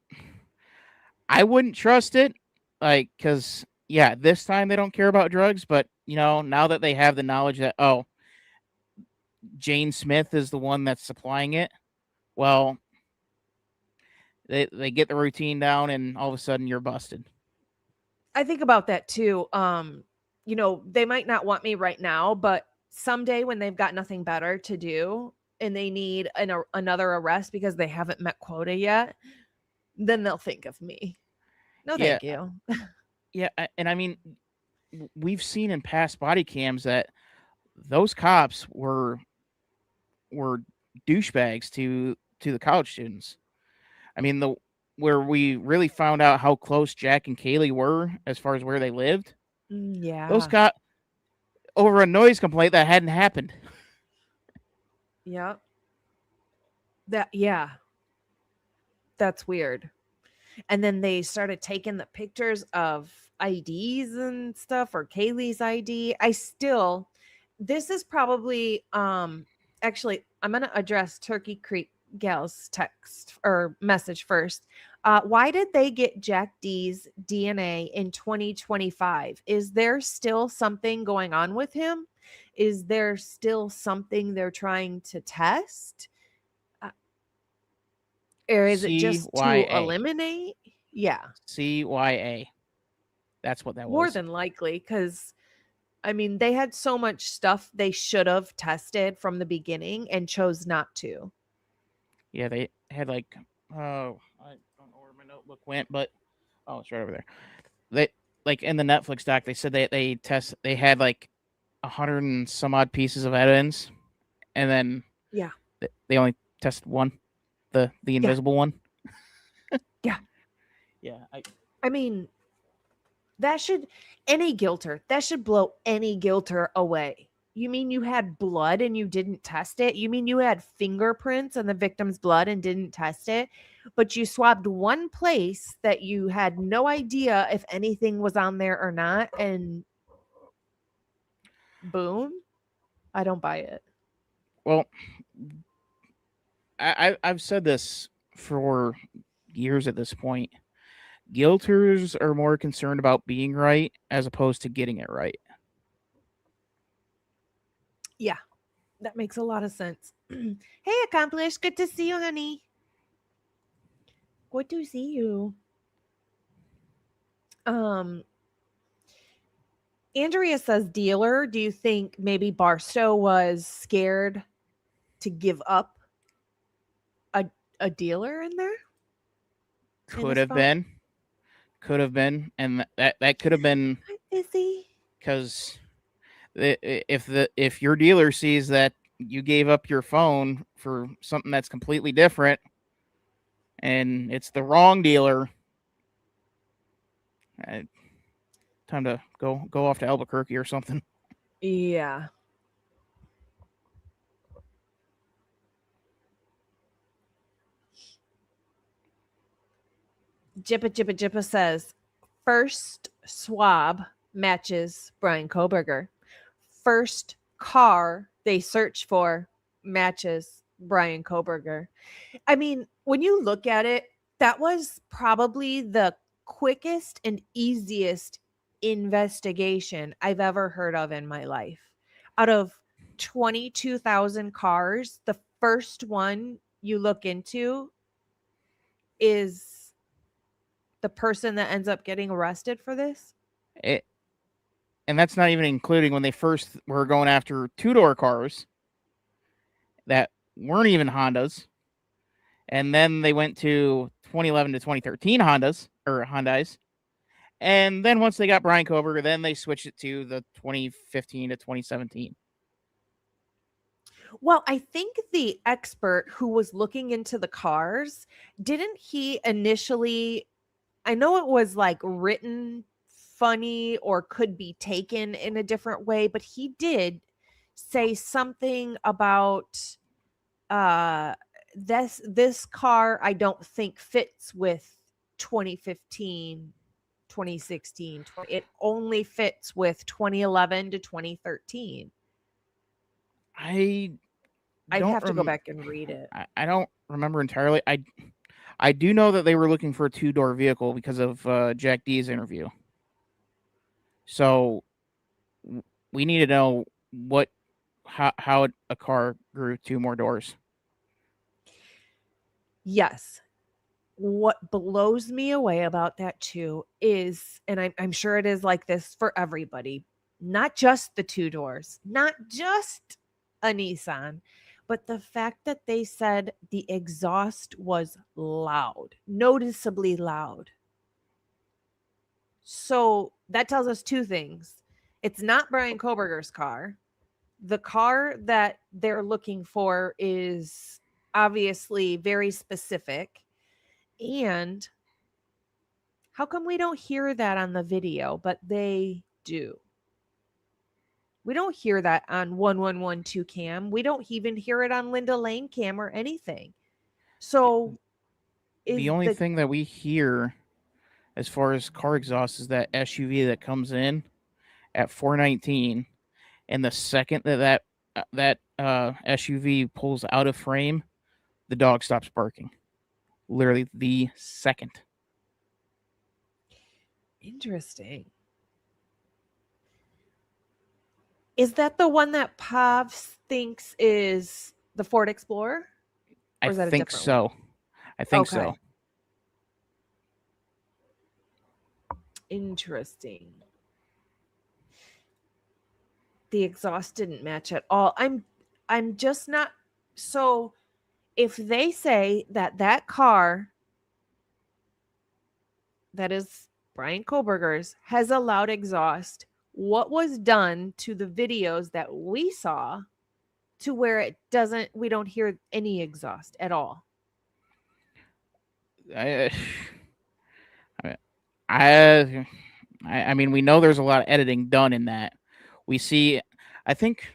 wouldn't trust it, like, because yeah, this time they don't care about drugs, but now that they have the knowledge that Jane Smith is the one that's supplying it, well, they get the routine down, and all of a sudden you're busted. I think about that too. They might not want me right now, but someday when they've got nothing better to do and they need another arrest because they haven't met quota yet, then they'll think of me. No, Yeah. thank you. Yeah, and I mean, we've seen in past body cams that those cops were douchebags to the college students. I mean, where we really found out how close Jack and Kaylee were as far as where they lived. Yeah. Those cops over a noise complaint that hadn't happened. Yep. That's weird. And then they started taking the pictures of IDs and stuff, or Kaylee's ID. This is probably actually, I'm going to address Turkey Creek Gal's text or message first. Why did they get Jack D's DNA in 2025? Is there still something going on with him? Is there still something they're trying to test? Or is it just to eliminate? Yeah. CYA. That's what that was. More than likely, because I mean, they had so much stuff they should have tested from the beginning and chose not to. Yeah, they had I don't know where my notebook went, but it's right over there. They in the Netflix doc, they said they had 100 and some odd pieces of evidence, and then they only tested one, the invisible one. Yeah. Yeah. I mean, that should blow any guilter away. You mean you had blood and you didn't test it? You mean you had fingerprints on the victim's blood and didn't test it? But you swabbed one place that you had no idea if anything was on there or not, and boom, I don't buy it. Well, I've said this for years at this point. Guilters are more concerned about being right as opposed to getting it right. Yeah, that makes a lot of sense. Hey, Accomplished. Good to see you, honey. Good to see you. Andrea says dealer. Do you think maybe Barstow was scared to give up a dealer in there? Could have been. And that could have been. Hi, Izzy. Because if your dealer sees that you gave up your phone for something that's completely different and it's the wrong dealer, time to go off to Albuquerque or something. Yeah. Jippa says first swab matches Bryan Kohberger. First car they search for matches Bryan Kohberger. I mean, when you look at it, that was probably the quickest and easiest investigation I've ever heard of in my life. Out of 22,000 cars, the first one you look into is the person that ends up getting arrested for this. And that's not even including when they first were going after two-door cars that weren't even Hondas. And then they went to 2011 to 2013 Hyundais. And then once they got Bryan Kohberger, then they switched it to the 2015 to 2017. Well, I think the expert who was looking into the cars, didn't he initially, I know it was like written funny or could be taken in a different way, but he did say something about this car I don't think fits with 2015, 2016. It only fits with 2011 to 2013. I'd have to go back and read it. I don't remember entirely. I do know that they were looking for a two-door vehicle because of Jack D's interview. So we need to know how a car grew two more doors. Yes. What blows me away about that too is, and I'm sure it is like this for everybody, not just the two doors, not just a Nissan, but the fact that they said the exhaust was loud, noticeably loud. So that tells us two things. It's not Bryan Kohberger's car. The car that they're looking for is obviously very specific. And how come we don't hear that on the video, but they do? We don't hear that on 1112 cam. We don't even hear it on Linda Lane cam or anything. So the only thing that we hear as far as car exhaust is that SUV that comes in at 419, and the second that SUV pulls out of frame, the dog stops barking. Literally the second. Interesting. Is that the one that Pav thinks is the Ford Explorer? Or is that a different so. One? I think so. Interesting. The exhaust didn't match at all. I'm just not. So if they say that car that is Bryan Kohberger's has a loud exhaust, what was done to the videos that we saw to where we don't hear any exhaust at all? I mean, we know there's a lot of editing done in that. We see, I think,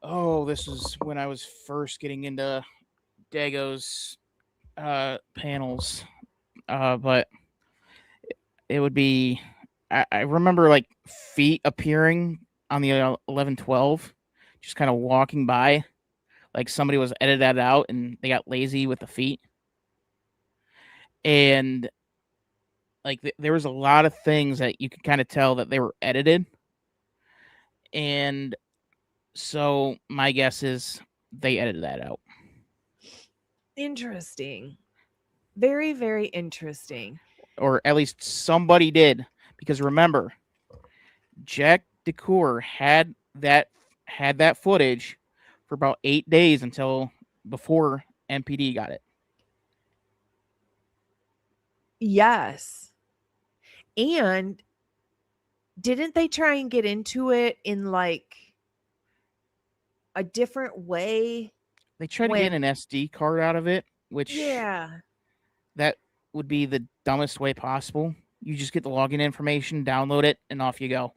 this is when I was first getting into Dago's panels, but it would be, I remember like feet appearing on the 1112, just kind of walking by, like somebody was edited that out and they got lazy with the feet. And like there was a lot of things that you could kind of tell that they were edited. And so my guess is they edited that out. Interesting. Very, very interesting. Or at least somebody did. Because remember, Jack DeCoeur had that footage for about 8 days until before MPD got it. Yes. And didn't they try and get into it in like a different way? They tried to get an SD card out of it, which that would be the dumbest way possible. You just get the login information, download it, and off you go.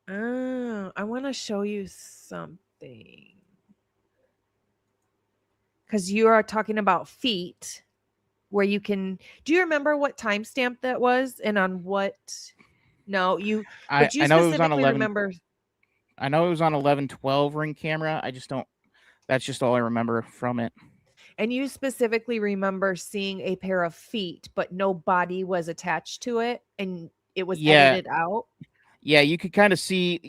Oh, I want to show you something. Because you are talking about feet, where you can. Do you remember what timestamp that was, and on what? No, you. But you I know it was on specifically 11. remember. I know it was on 11/12 Ring camera. I just don't. That's just all I remember from it. And you specifically remember seeing a pair of feet, but no body was attached to it, and it was edited out. Yeah, you could kind of see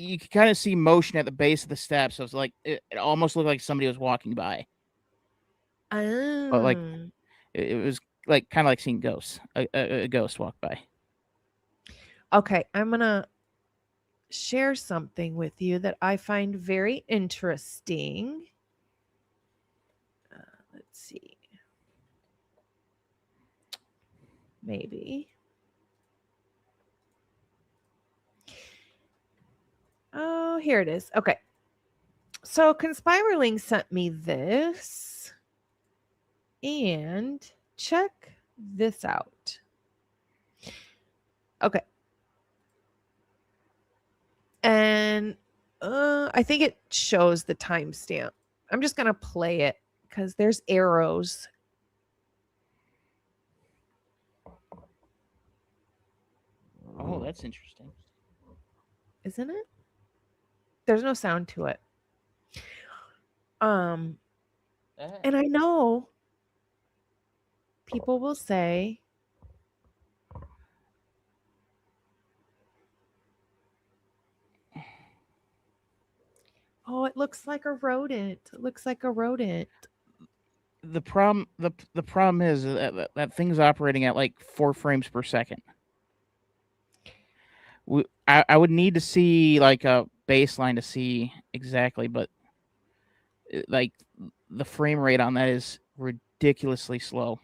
motion at the base of the steps. So it's like it almost looked like somebody was walking by. Oh. But like it was like kind of like seeing ghosts. A ghost walk by. Okay, I'm gonna share something with you that I find very interesting. Let's see. Maybe. Oh, here it is. Okay. So Conspirling sent me this. And check this out. Okay. And I think it shows the timestamp. I'm just going to play it because there's arrows. Oh, that's interesting. Isn't it? There's no sound to it. And I know people will say, oh, it looks like a rodent. It looks like a rodent. The problem is that thing's operating at like 4 frames per second. I would need to see like a baseline to see exactly, but like the frame rate on that is ridiculously slow.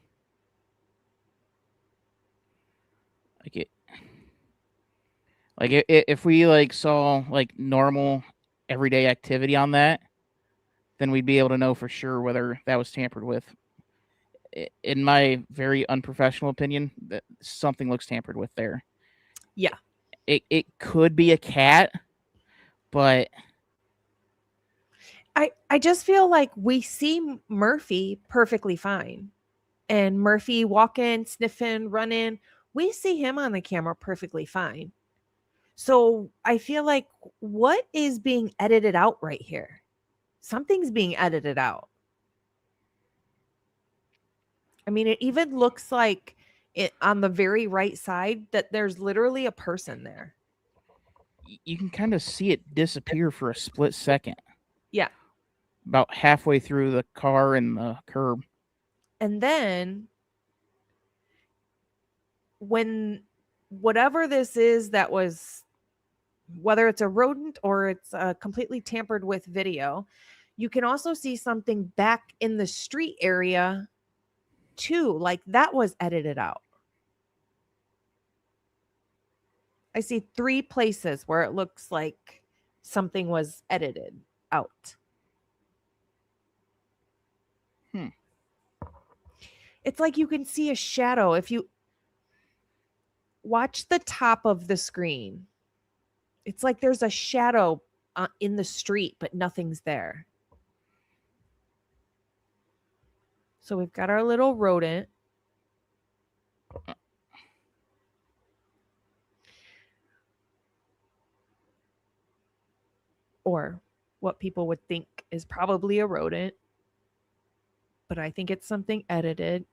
If we like saw like normal everyday activity on that, then we'd be able to know for sure whether that was tampered with. In my very unprofessional opinion, that something looks tampered with there. Yeah. It could be a cat, but I just feel like we see Murphy perfectly fine. And Murphy walking, sniffing, running. We see him on the camera perfectly fine. So I feel like what is being edited out right here? Something's being edited out. I mean, it even looks like it on the very right side that there's literally a person there. You can kind of see it disappear for a split second. Yeah. About halfway through the car and the curb. And then when whatever this is that was, whether it's a rodent or it's a completely tampered with video, you can also see something back in the street area too. Like that was edited out. I see 3 places where it looks like something was edited out. It's like you can see a shadow. If you watch the top of the screen, it's like there's a shadow in the street, but nothing's there. So we've got our little rodent. Or what people would think is probably a rodent. But I think it's something edited.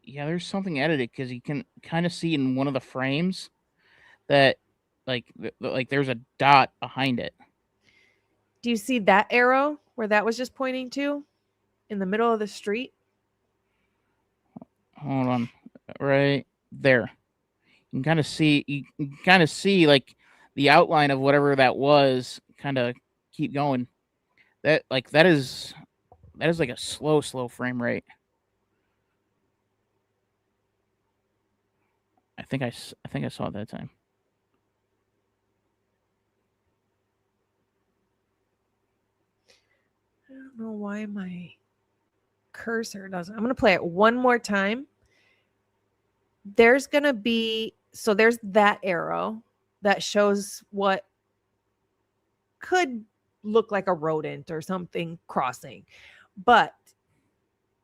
Yeah, there's something edited because you can kind of see in one of the frames that like there's a dot behind it. Do you see that arrow where that was just pointing to in the middle of the street? Hold on, right there. You can kind of see like the outline of whatever that was. Kind of keep going. That is like a slow frame rate. I think I saw it that time. I don't know why my cursor doesn't. I'm going to play it one more time. There's going to be, so there's that arrow that shows what could look like a rodent or something crossing. But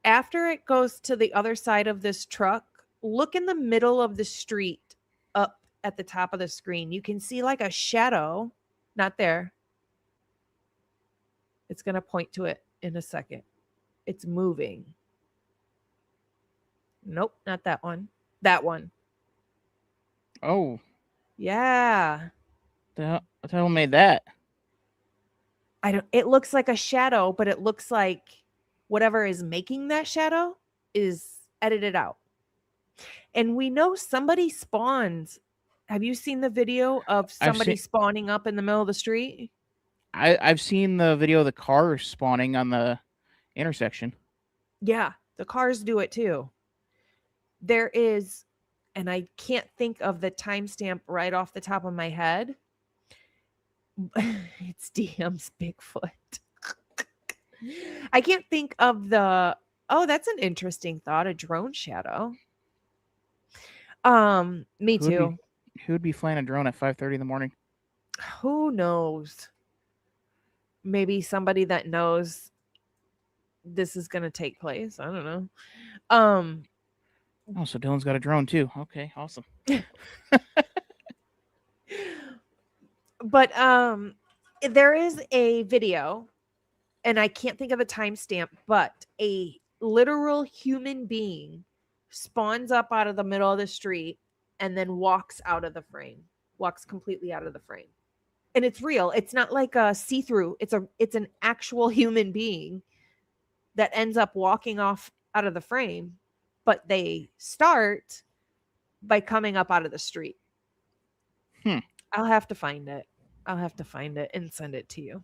after it goes to the other side of this truck, look in the middle of the street up at the top of the screen. You can see like a shadow. Not there. It's going to point to it in a second. It's moving. Nope, not that one. That one. Oh, Yeah. the hell made that? It looks like a shadow, but it looks like whatever is making that shadow is edited out. And we know somebody spawns. Have you seen the video of somebody spawning up in the middle of the street? I've seen the video of the car spawning on the intersection. Yeah, the cars do it too. There is, and I can't think of the timestamp right off the top of my head. It's DM's Bigfoot. I can't think of the, oh, that's an interesting thought, a drone shadow. Me too. Who would be flying a drone at 5:30 in the morning? Who knows? Maybe somebody that knows this is going to take place. I don't know. Oh, so Dylan's got a drone too. Okay, awesome. But there is a video, and I can't think of a timestamp, but a literal human being spawns up out of the middle of the street and then walks out of the frame, walks completely out of the frame. And it's real. It's not like a see-through. It's an actual human being that ends up walking off out of the frame, but they start by coming up out of the street. I'll have to find it. And send it to you.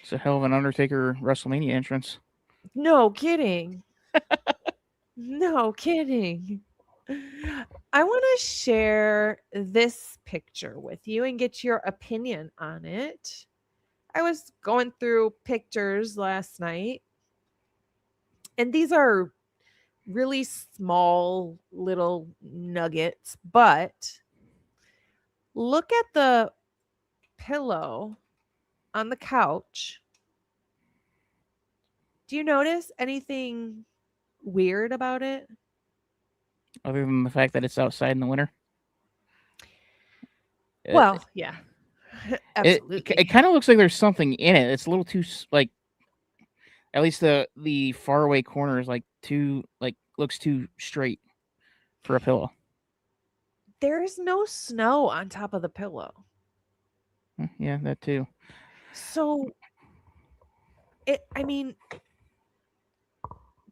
It's a hell of an Undertaker WrestleMania entrance. No kidding. No kidding. I want to share this picture with you and get your opinion on it. I was going through pictures last night, and these are really small little nuggets, but look at the pillow on the couch. Do you notice anything weird about it? Other than the fact that it's outside in the winter. Well, yeah. Absolutely. It kind of looks like there's something in it. It's a little too like, at least the faraway corner is like too looks too straight for a pillow. There's no snow on top of the pillow. Yeah, that too. So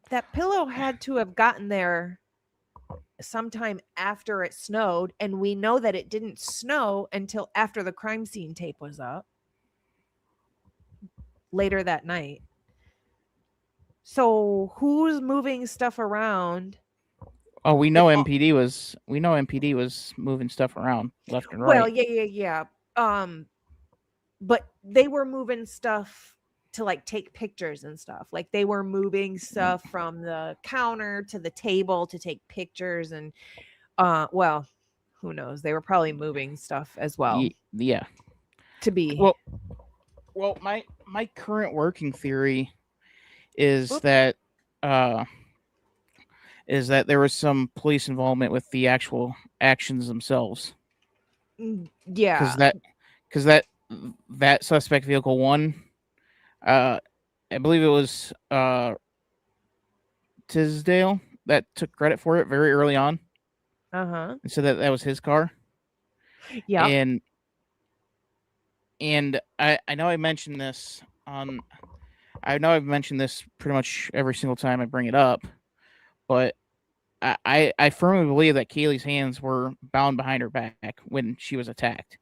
that pillow had to have gotten there sometime after it snowed, and we know that it didn't snow until after the crime scene tape was up later that night. So who's moving stuff around? Oh, we know MPD was moving stuff around left and right. Well, yeah. But they were moving stuff to like take pictures and stuff. Like they were moving stuff from the counter to the table to take pictures, and well, who knows? They were probably moving stuff as well. Yeah. To be well, my current working theory is that there was some police involvement with the actual actions themselves. Yeah. Because that suspect vehicle one, I believe it was Tisdale that took credit for it very early on Uh-huh. and said that that was his car. Yeah. And I know I mentioned this on. I know I've mentioned this pretty much every single time I bring it up, but I firmly believe that Kaylee's hands were bound behind her back when she was attacked.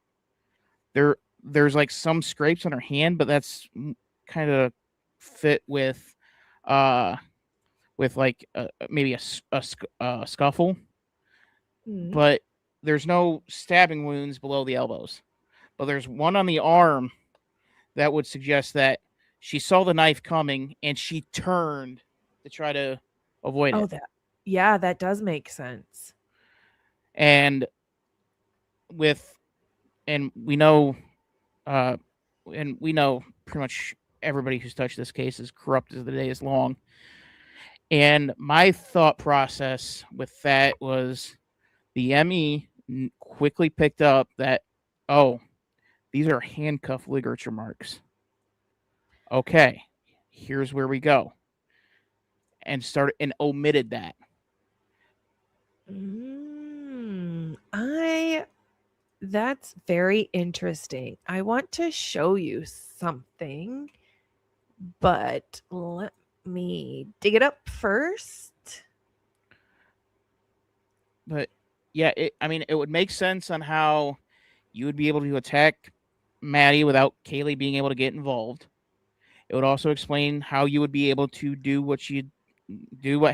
There's like some scrapes on her hand, but that's kind of fit uh, with like maybe a scuffle. Mhm. But there's no stabbing wounds below the elbows. But there's one on the arm that would suggest that she saw the knife coming and she turned to try to avoid Oh, it. that does make sense. And with and we know uh and we know pretty much everybody who's touched this case is corrupt as the day is long. And my thought process with that was the ME quickly picked up that, oh, these are handcuff ligature marks. Okay, here's where we go. And started and omitted that. That's very interesting. I want to show you something, but let me dig it up first. But yeah, it would make sense on how you would be able to attack Maddie without Kaylee being able to get involved. It would also explain how you would be able to do what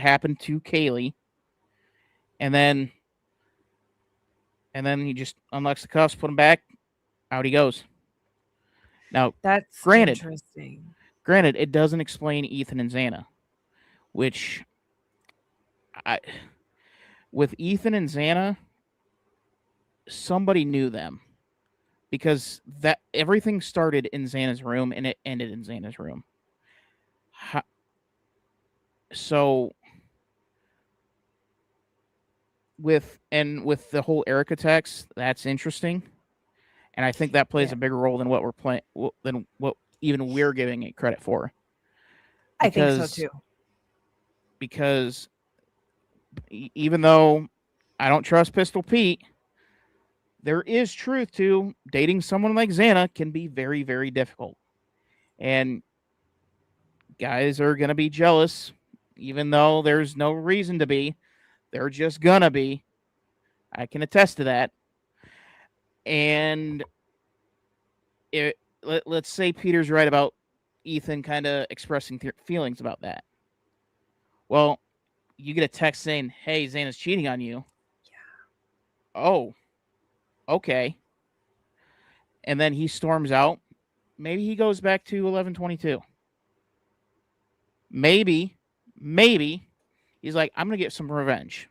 happened to Kaylee. And then he just unlocks the cuffs, put him back, out he goes. Now, That's granted, interesting. it doesn't explain Ethan and Xana, which with Ethan and Xana, somebody knew them because that everything started in Xana's room and it ended in Xana's room. So with the whole Erica text, that's interesting, and I think that plays a bigger role than what we're playing than what even we're giving it credit for. I think so too. Because even though I don't trust Pistol Pete, there is truth to dating someone like Xana can be very, very difficult. And guys are going to be jealous, even though there's no reason to be. They're just going to be. I can attest to that. And let's say Peter's right about Ethan kind of expressing feelings about that. Well, you get a text saying, hey, Xana's cheating on you. Yeah. Oh, okay. And then he storms out. Maybe he goes back to 1122. Maybe he's like, I'm going to get some revenge.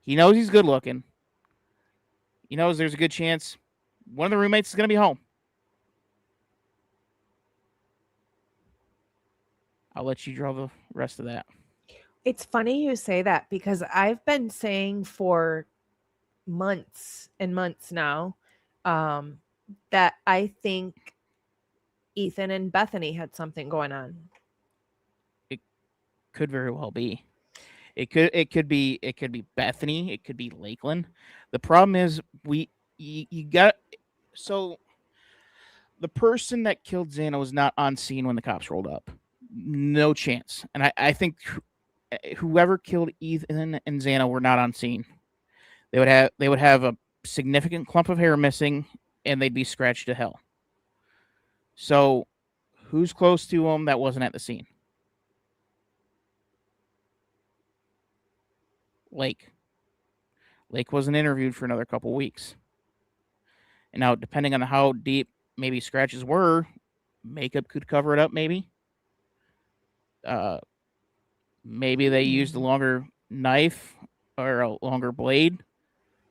He knows he's good looking. He knows there's a good chance one of the roommates is going to be home. I'll let you draw the rest of that. It's funny you say that because I've been saying for months and months now that I think Ethan and Bethany had something going on. It could very well be. It could be Bethany. It could be Lakeland. The problem is you got so the person that killed Xana was not on scene when the cops rolled up. No chance. And I think whoever killed Ethan and Xana were not on scene. They would have a significant clump of hair missing, and they'd be scratched to hell. So, who's close to them that wasn't at the scene? Lake wasn't interviewed for another couple weeks. And now, depending on how deep maybe scratches were, makeup could cover it up. Maybe they used a longer knife or a longer blade.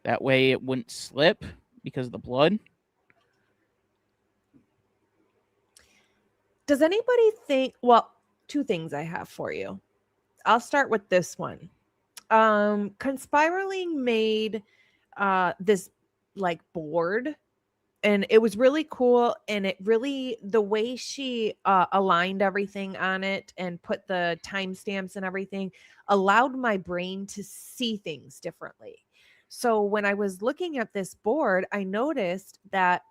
That way, it wouldn't slip because of the blood. Does anybody think? Well, two things I have for you. I'll start with this one. Conspiraling made this like board And it was really cool, and it really, the way she aligned everything on it and put the timestamps and everything allowed my brain to see things differently. So when I was looking at this board, I noticed that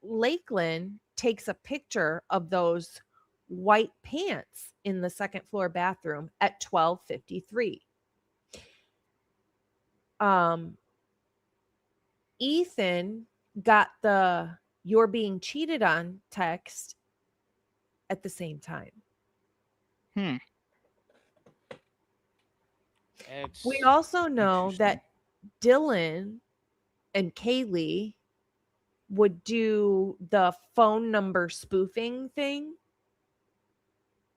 Lakeland takes a picture of those white pants in the second floor bathroom at 12:53. Ethan got the "you're being cheated on" text at the same time. We also know that Dylan and Kaylee would do the phone number spoofing thing.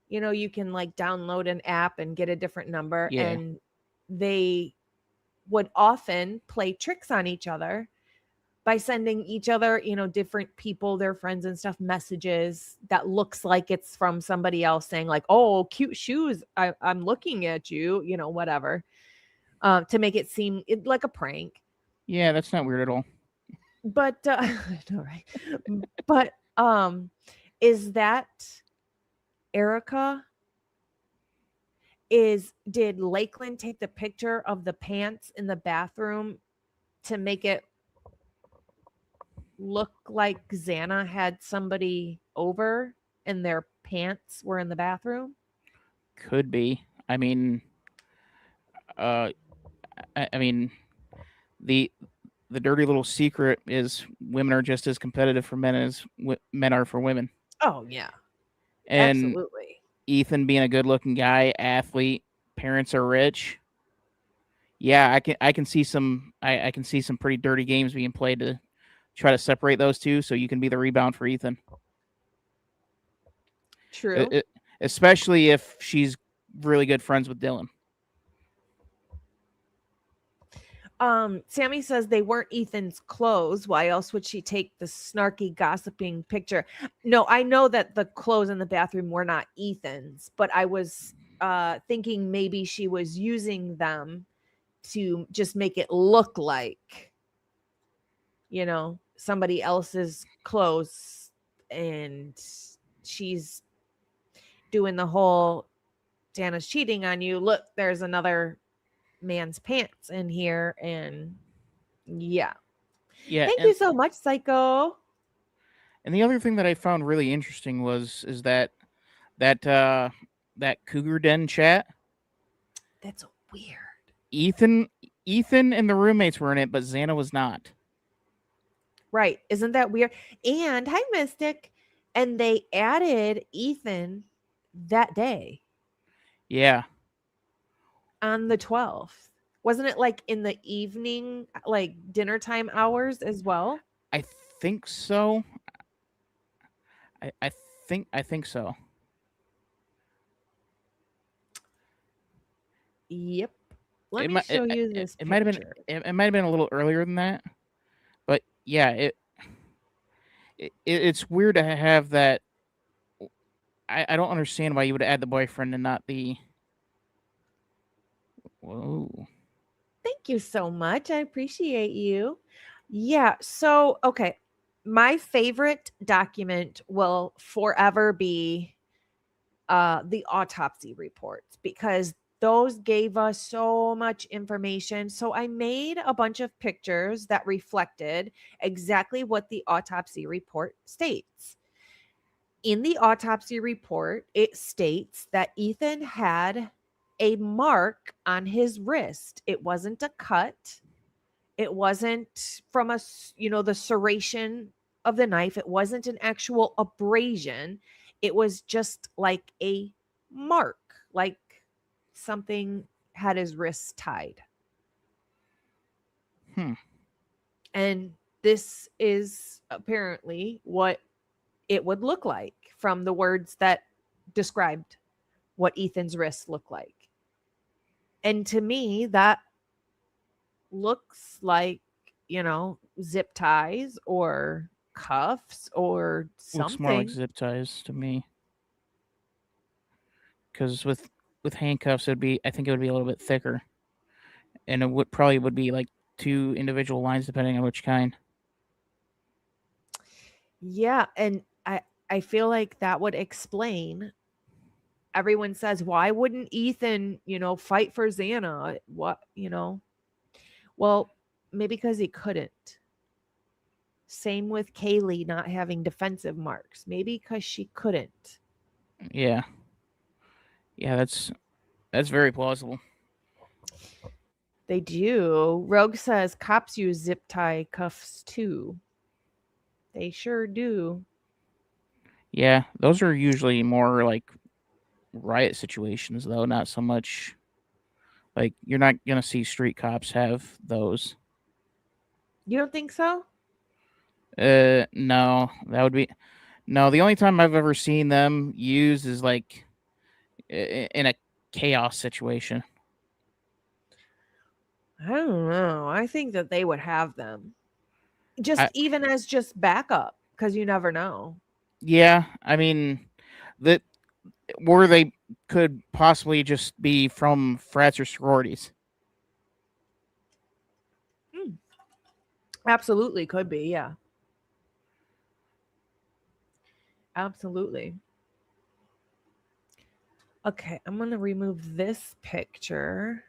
You know, you can like download an app and get a different number, and they would often play tricks on each other by sending each other, you know, different people, their friends and stuff, messages that looks like it's from somebody else saying like, "Oh, cute shoes. I'm looking at you," you know, whatever, to make it seem like a prank. Yeah, that's not weird at all. But I know, right? But is that Erica? Did Lakeland take the picture of the pants in the bathroom to make it look like Xana had somebody over and their pants were in the bathroom? Could be. I mean, I mean, the dirty little secret is women are just as competitive for men as men are for women. Oh yeah, And absolutely. Ethan being a good-looking guy, athlete, parents are rich. Yeah, I can see some I can see some pretty dirty games being played to try to separate those two, so you can be the rebound for Ethan. True. Especially if she's really good friends with Dylan. Sammy says they weren't Ethan's clothes. Why else would she take the snarky gossiping picture? No, I know that the clothes in the bathroom were not Ethan's, but I was thinking maybe she was using them to just make it look like, you know, somebody else's clothes, and she's doing the whole Dana's cheating on you. Look, there's another man's pants in here, and yeah. Thank you so much, Psycho. And the other thing that I found really interesting is that Cougar Den chat. That's weird. Ethan and the roommates were in it, but Xana was not. Right. Isn't that weird? And hi, Mystic. And they added Ethan that day. Yeah. On the 12th. Wasn't it like in the evening, like dinner time hours as well? I think so. I think so. Yep. Let me show you this. It might have been. It might have been a little earlier than that, but yeah, it's weird to have that. I don't understand why you would add the boyfriend and not the. Whoa. Thank you so much. I appreciate you. Yeah. So, okay. My favorite document will forever be the autopsy reports, because those gave us so much information. So I made a bunch of pictures that reflected exactly what the autopsy report states. In the autopsy report, it states that Ethan had a mark on his wrist. It wasn't a cut. It wasn't from the serration of the knife. It wasn't an actual abrasion. It was just like a mark, like something had his wrist tied. And this is apparently what it would look like from the words that described what Ethan's wrists look like. And to me, that looks like, zip ties or cuffs or something. Looks more like zip ties to me. Because with handcuffs, I think it would be a little bit thicker, and it would be like two individual lines depending on which kind. Yeah, and I feel like that would explain. Everyone says, why wouldn't Ethan, fight for Xana? What? Well, maybe because he couldn't. Same with Kaylee not having defensive marks. Maybe because she couldn't. Yeah. Yeah, that's very plausible. They do. Rogue says cops use zip tie cuffs too. They sure do. Yeah, those are usually more like riot situations though, not so much like you're not going to see street cops have those. You don't think so? No, that would be no. The only time I've ever seen them used is like in a chaos situation. I don't know. I think that they would have them. Just I, even as just backup, because you never know. yeah, I mean that where they could possibly just be from frats or sororities. Absolutely could be, yeah. Absolutely. Okay, I'm gonna remove this picture.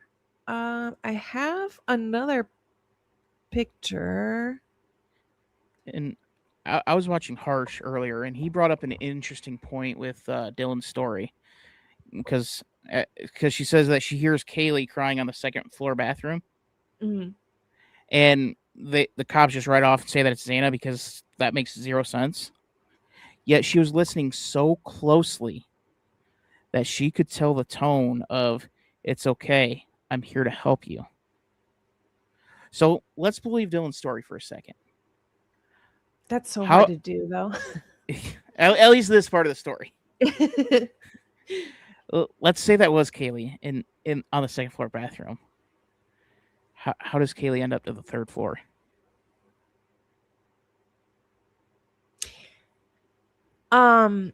I have another picture. And I was watching Harsh earlier, and he brought up an interesting point with Dylan's story because she says that she hears Kaylee crying on the second floor bathroom, Mhm. and the cops just write off and say that it's Xana because that makes zero sense. Yet she was listening so closely that she could tell the tone of "It's okay, I'm here to help you." So let's believe Dylan's story for a second. That's so hard How to do, though. at least this part of the story. Let's say that was Kaylee in on the second floor bathroom. How does Kaylee end up to the third floor? um.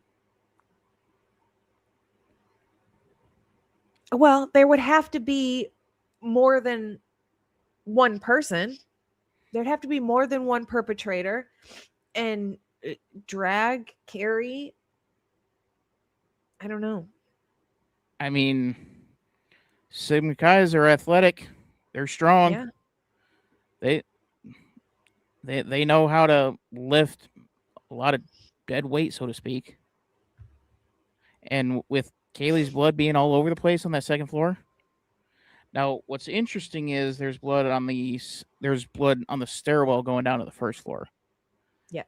Well, there would have to be more than one person. There'd have to be more than one perpetrator, and drag, carry. I don't know. I mean, Sigma Chi's are athletic. They're strong. Yeah. They they know how to lift a lot of dead weight, so to speak. And with Kaylee's blood being all over the place on that second floor. Now, what's interesting is there's blood on the stairwell going down to the first floor. Yes.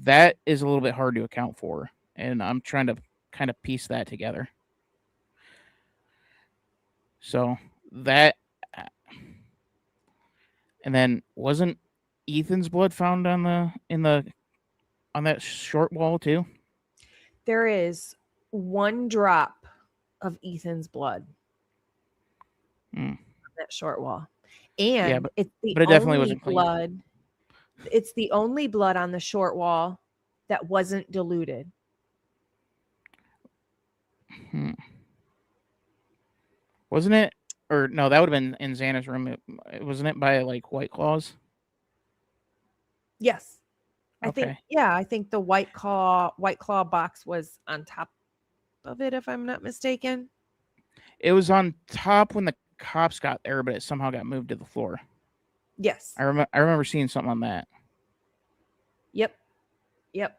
That is a little bit hard to account for, and I'm trying to kind of piece that together. So that, and then wasn't Ethan's blood found on on that short wall too? There is one drop of Ethan's blood Hmm. on that short wall. Yeah, And it's the but it definitely only wasn't clean. blood. It's the only blood on the short wall that wasn't diluted. Hmm. Wasn't it? Or no, that would have been in Xana's room. Wasn't it by like White Claws? Yes. Okay. I think the white claw box was on top of it, if I'm not mistaken. It was on top when the cops got there, but it somehow got moved to the floor. Yes. I remember seeing something on that. Yep.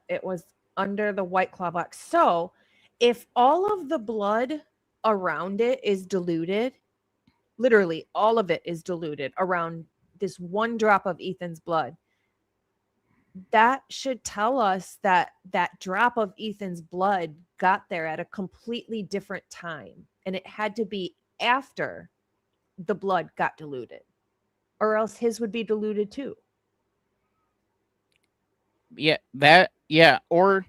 It was under the white claw box. So if all of the blood around it is diluted, literally all of it is diluted around this one drop of Ethan's blood, that should tell us that that drop of Ethan's blood got there at a completely different time. And it had to be after the blood got diluted, or else his would be diluted too. Yeah, or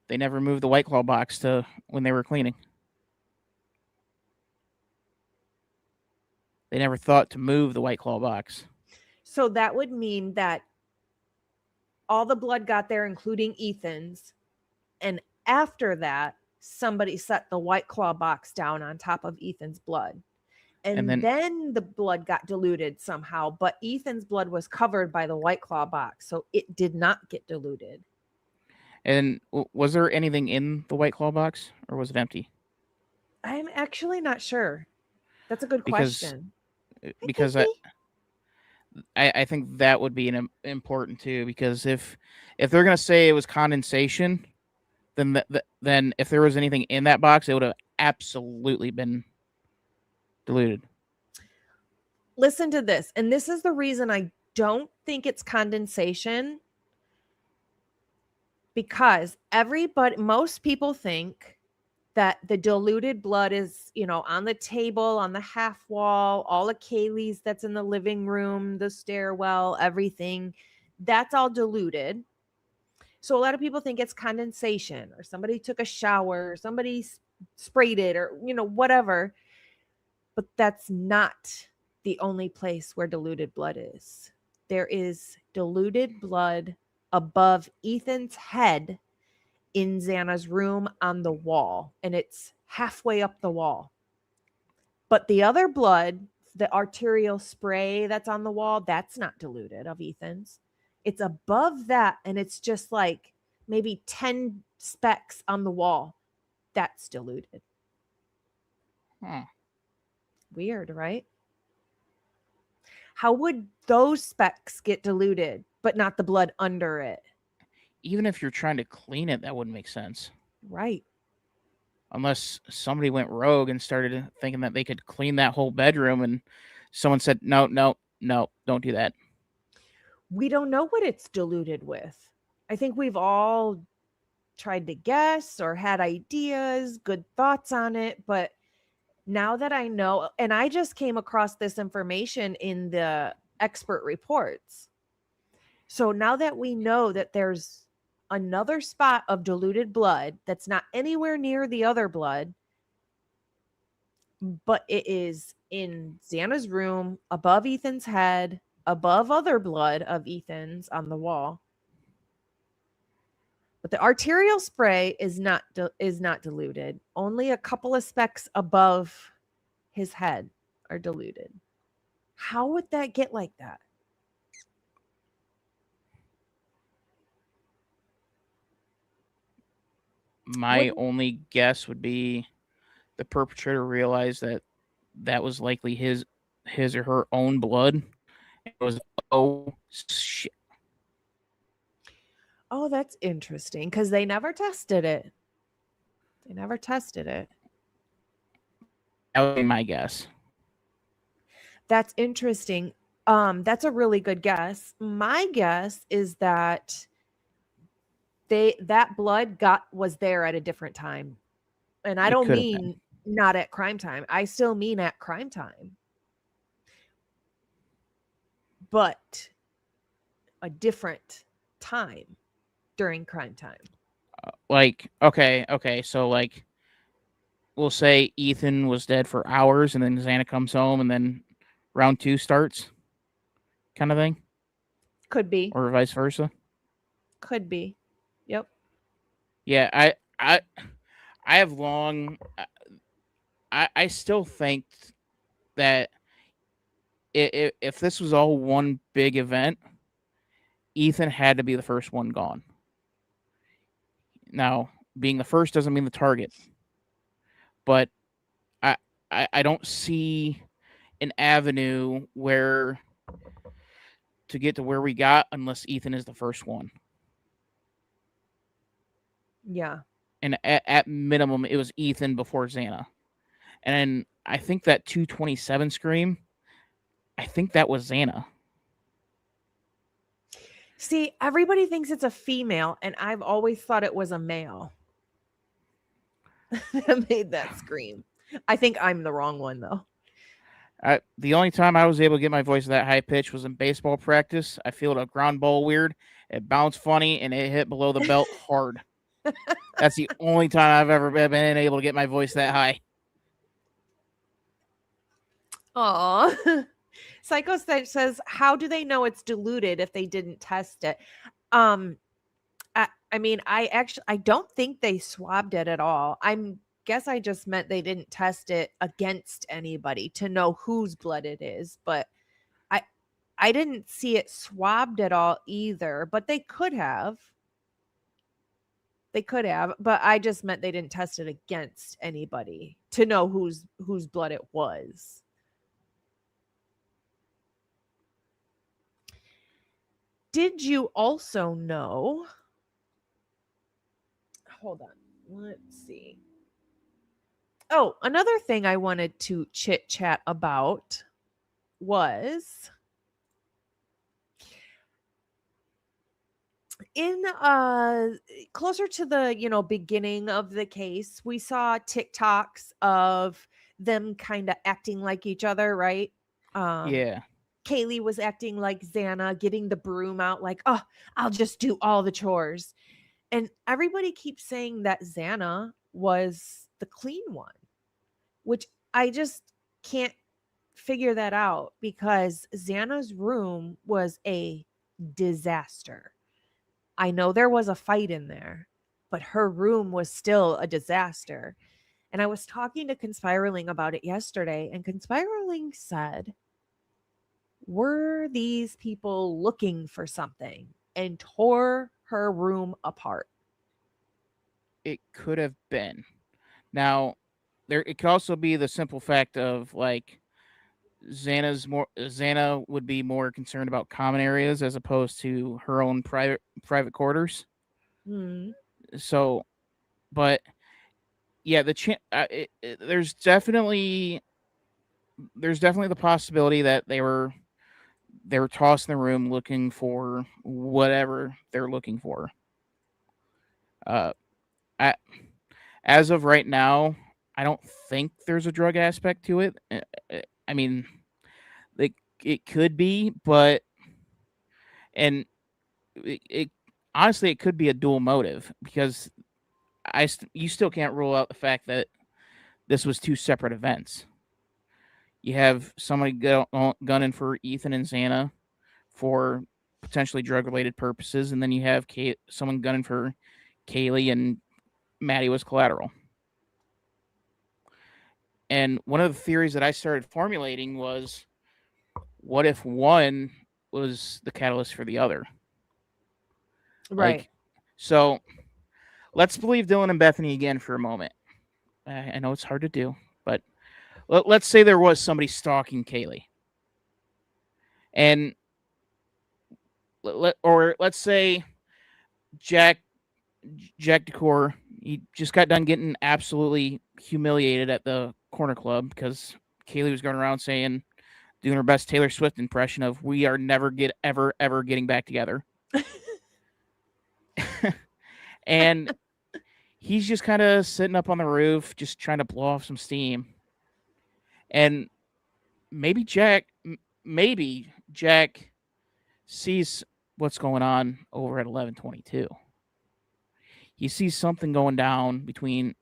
they never moved the White Claw box to when they were cleaning. They never thought to move the White Claw box. So that would mean that all the blood got there, including Ethan's. And after that, somebody set the White Claw box down on top of Ethan's blood. And then the blood got diluted somehow, but Ethan's blood was covered by the White Claw box, so it did not get diluted. And was there anything in the White Claw box, or was it empty? I'm actually not sure. That's a good Because question. Hi, because Casey. I think that would be important too. Because if they're gonna say it was condensation, then then if there was anything in that box, it would have absolutely been diluted. Listen to this. And this is the reason I don't think it's condensation, because most people think that the diluted blood is, on the table, on the half wall, all of Kaylee's that's in the living room, the stairwell, everything. That's all diluted. So a lot of people think it's condensation, or somebody took a shower, or somebody sprayed it, or, whatever. But that's not the only place where diluted blood is. There is diluted blood above Ethan's head in Xana's room on the wall, and it's halfway up the wall. But the other blood, the arterial spray that's on the wall, that's not diluted of Ethan's. It's above that, and it's just like maybe 10 specks on the wall. That's diluted. Weird, right? How would those specks get diluted, but not the blood under it? Even if you're trying to clean it, that wouldn't make sense. Right. Unless somebody went rogue and started thinking that they could clean that whole bedroom, and someone said, no, don't do that. We don't know what it's diluted with. I think we've all tried to guess or had ideas, good thoughts on it, but now that I know, and I just came across this information in the expert reports. So now that we know that there's another spot of diluted blood that's not anywhere near the other blood, but it is in Xana's room, above Ethan's head, above other blood of Ethan's on the wall. But the arterial spray is not diluted. Only a couple of specks above his head are diluted. How would that get like that? My only guess would be the perpetrator realized that that was likely his or her own blood. It was, oh shit. Oh, that's interesting, because they never tested it. That That would be my guess. That's interesting. That's a really good guess. My guess is that that blood was there at a different time. And I don't mean not at crime time. I still mean at crime time. But a different time during crime time. Okay. So, like, we'll say Ethan was dead for hours, and then Xana comes home, and then round 2 starts, kind of thing. Could be, or vice versa. Could be. Yep. Yeah, I have long. I still think that if this was all one big event, Ethan had to be the first one gone. Now, being the first doesn't mean the target, but I don't see an avenue where to get to where we got unless Ethan is the first one. Yeah. And at minimum, it was Ethan before Xana. And I think that 227 scream, I think that was Xana. See, everybody thinks it's a female, and I've always thought it was a male that made that scream. I think I'm the wrong one, though. The only time I was able to get my voice that high pitch was in baseball practice. I feel a ground ball weird. It bounced funny, and it hit below the belt hard. That's the only time I've ever been able to get my voice that high. Aw. Psycho says, how do they know it's diluted if they didn't test it? I mean, I don't think they swabbed it at all. Guess I just meant they didn't test it against anybody to know whose blood it is, but I didn't see it swabbed at all either, but they could have. They could have, but I just meant they didn't test it against anybody to know whose blood it was. Did you also know? Hold on. Let's see. Oh, another thing I wanted to chit chat about was in closer to the, beginning of the case, we saw TikToks of them kind of acting like each other, right? Yeah. Kaylee was acting like Xana, getting the broom out, like, oh, I'll just do all the chores. And everybody keeps saying that Xana was the clean one, which I just can't figure that out because Xana's room was a disaster. I know there was a fight in there, but her room was still a disaster. And I was talking to Conspiraling about it yesterday, and Conspiraling said, were these people looking for something and tore her room apart? It could have been. Now, it could also be the simple fact of like Xana would be more concerned about common areas as opposed to her own private quarters. Hmm. So, but yeah, there's definitely the possibility that they were tossed in the room looking for whatever they're looking for. Uh, I, as of right now, I don't think there's a drug aspect to it. I mean, like it could be, but and it honestly it could be a dual motive because you still can't rule out the fact that this was two separate events. You have somebody gunning for Ethan and Xana for potentially drug related purposes, and then you have someone gunning for Kaylee, and Maddie was collateral. And one of the theories that I started formulating was, what if one was the catalyst for the other? Right. Like, so let's believe Dylan and Bethany again for a moment. I know it's hard to do, but let's say there was somebody stalking Kaylee. And let's say Jack Decor, he just got done getting absolutely humiliated at the corner club because Kaylee was going around doing her best Taylor Swift impression of "We are never ever getting back together," and he's just kind of sitting up on the roof, just trying to blow off some steam. And maybe Jack sees what's going on over at 1122. He sees something going down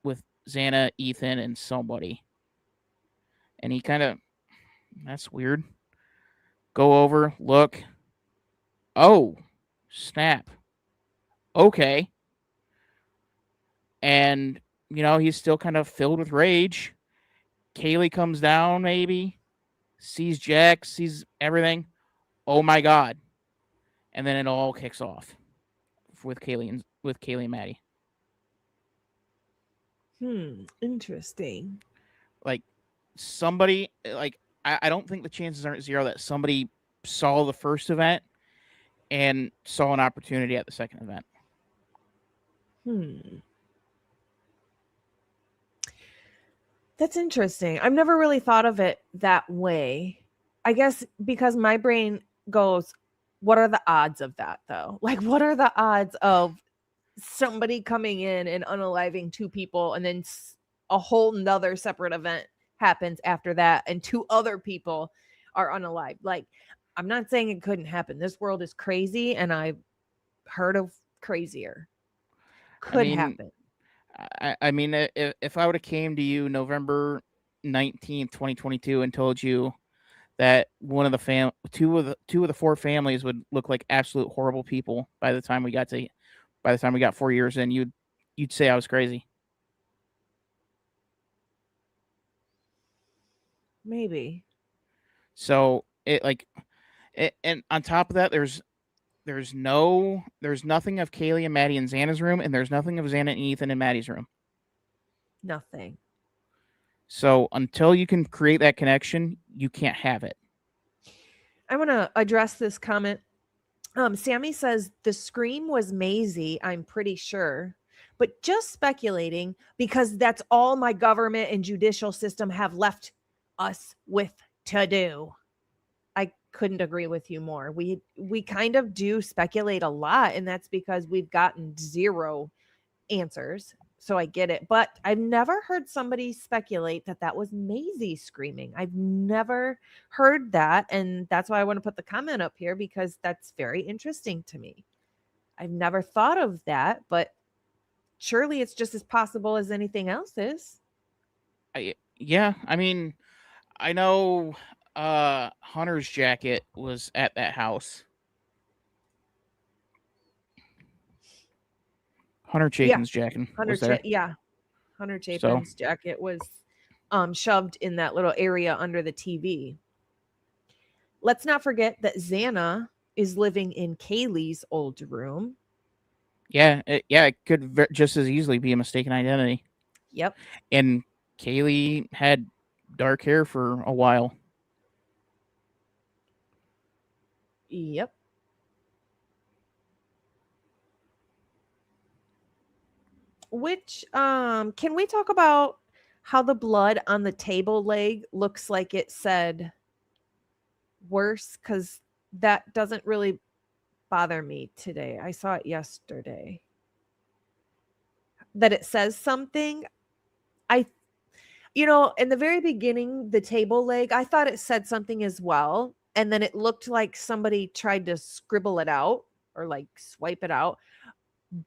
with Xana, Ethan, and somebody. And he kind of, that's weird. Go over, look. Oh, snap. Okay. And, he's still kind of filled with rage. Kaylee comes down, maybe, sees Jack, sees everything. Oh my God. And then it all kicks off with Kaylee and Maddie. Interesting. Like somebody, I don't think the chances aren't zero that somebody saw the first event and saw an opportunity at the second event. That's interesting. I've never really thought of it that way. I guess because my brain goes, what are the odds of that though? Like, what are the odds of somebody coming in and unaliving two people and then a whole nother separate event happens after that and two other people are unalived? Like, I'm not saying it couldn't happen. This world is crazy and I've heard of crazier. Could happen. I mean, if I would have came to you November 19th, 2022 and told you that one of the two of the four families would look like absolute horrible people by the time we got 4 years in, you'd say I was crazy. Maybe. So and on top of that, there's nothing of Kaylee and Maddie in Xana's room, and there's nothing of Xana and Ethan in Maddie's room. Nothing. So until you can create that connection, you can't have it. I want to address this comment. Sammy says the scream was Maisie, I'm pretty sure, but just speculating because that's all my government and judicial system have left us with to do. I couldn't agree with you more. We kind of do speculate a lot, and that's because we've gotten zero answers. So I get it, but I've never heard somebody speculate that that was Maisie screaming. I've never heard that, and that's why I want to put the comment up here because that's very interesting to me. I've never thought of that, but surely it's just as possible as anything else is. Yeah, I mean, I know Hunter's jacket was at that house. Hunter Chapin's jacket was there. Hunter Chapin's jacket was shoved in that little area under the TV. Let's not forget that Xana is living in Kaylee's old room. Yeah, it could just as easily be a mistaken identity. Yep. And Kaylee had dark hair for a while. Yep. Which can we talk about how the blood on the table leg looks like it said worse? Because that doesn't really bother me today. I saw it yesterday. That it says something. In the very beginning, the table leg, I thought it said something as well. And then it looked like somebody tried to scribble it out or like swipe it out.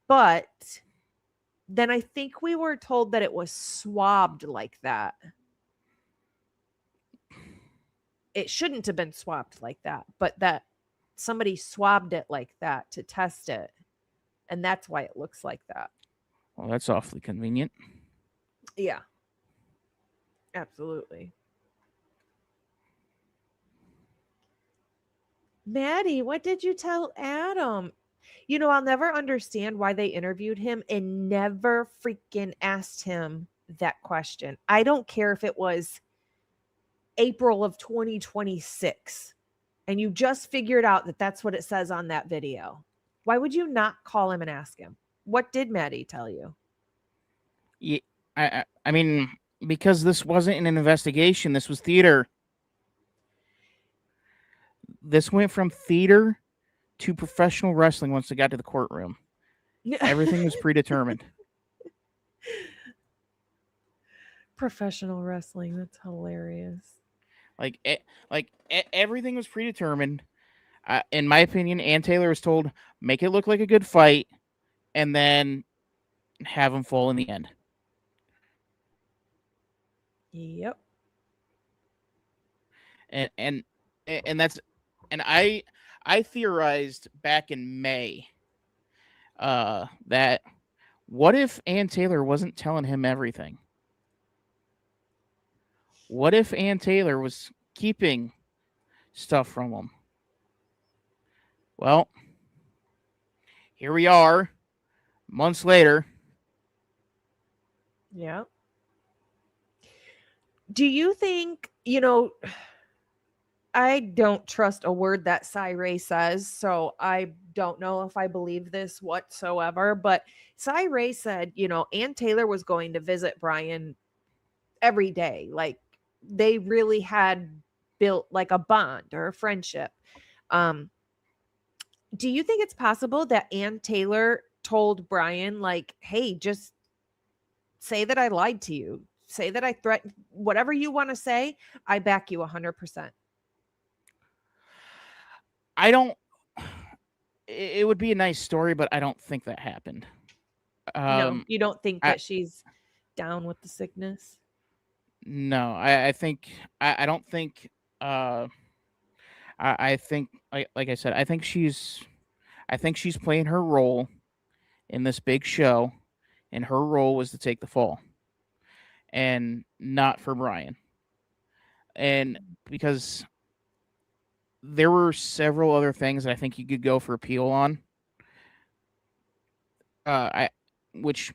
But then I think we were told that it was swabbed like that. It shouldn't have been swabbed like that, but that somebody swabbed it like that to test it. And that's why it looks like that. Well, that's awfully convenient. Yeah. Absolutely. Maddie, what did you tell Adam? I'll never understand why they interviewed him and never freaking asked him that question. I don't care if it was April of 2026 and you just figured out that that's what it says on that video. Why would you not call him and ask him? What did Maddie tell you? Yeah, I mean, because this wasn't an investigation, this was theater. This went from theater to professional wrestling once it got to the courtroom. Everything was predetermined. Professional wrestling, that's hilarious. Everything was predetermined. In my opinion, Ann Taylor was told, make it look like a good fight, and then have him fall in the end. Yep. And that's, and I theorized back in May that what if Ann Taylor wasn't telling him everything? What if Ann Taylor was keeping stuff from him? Well, here we are, months later. Yeah. Do you think, I don't trust a word that Cy says, so I don't know if I believe this whatsoever, but Cy said, Ann Taylor was going to visit Bryan every day. Like they really had built like a bond or a friendship. Do you think it's possible that Ann Taylor told Bryan like, hey, just say that I lied to you. Say that I threatened, whatever you want to say, I back you 100%. It would be a nice story, but I don't think that happened. No, you don't think that she's down with the sickness? No, I think, I don't think, I think, like I said, I think she's playing her role in this big show, and her role was to take the fall, and not for Bryan. And because there were several other things that I think you could go for appeal on. Which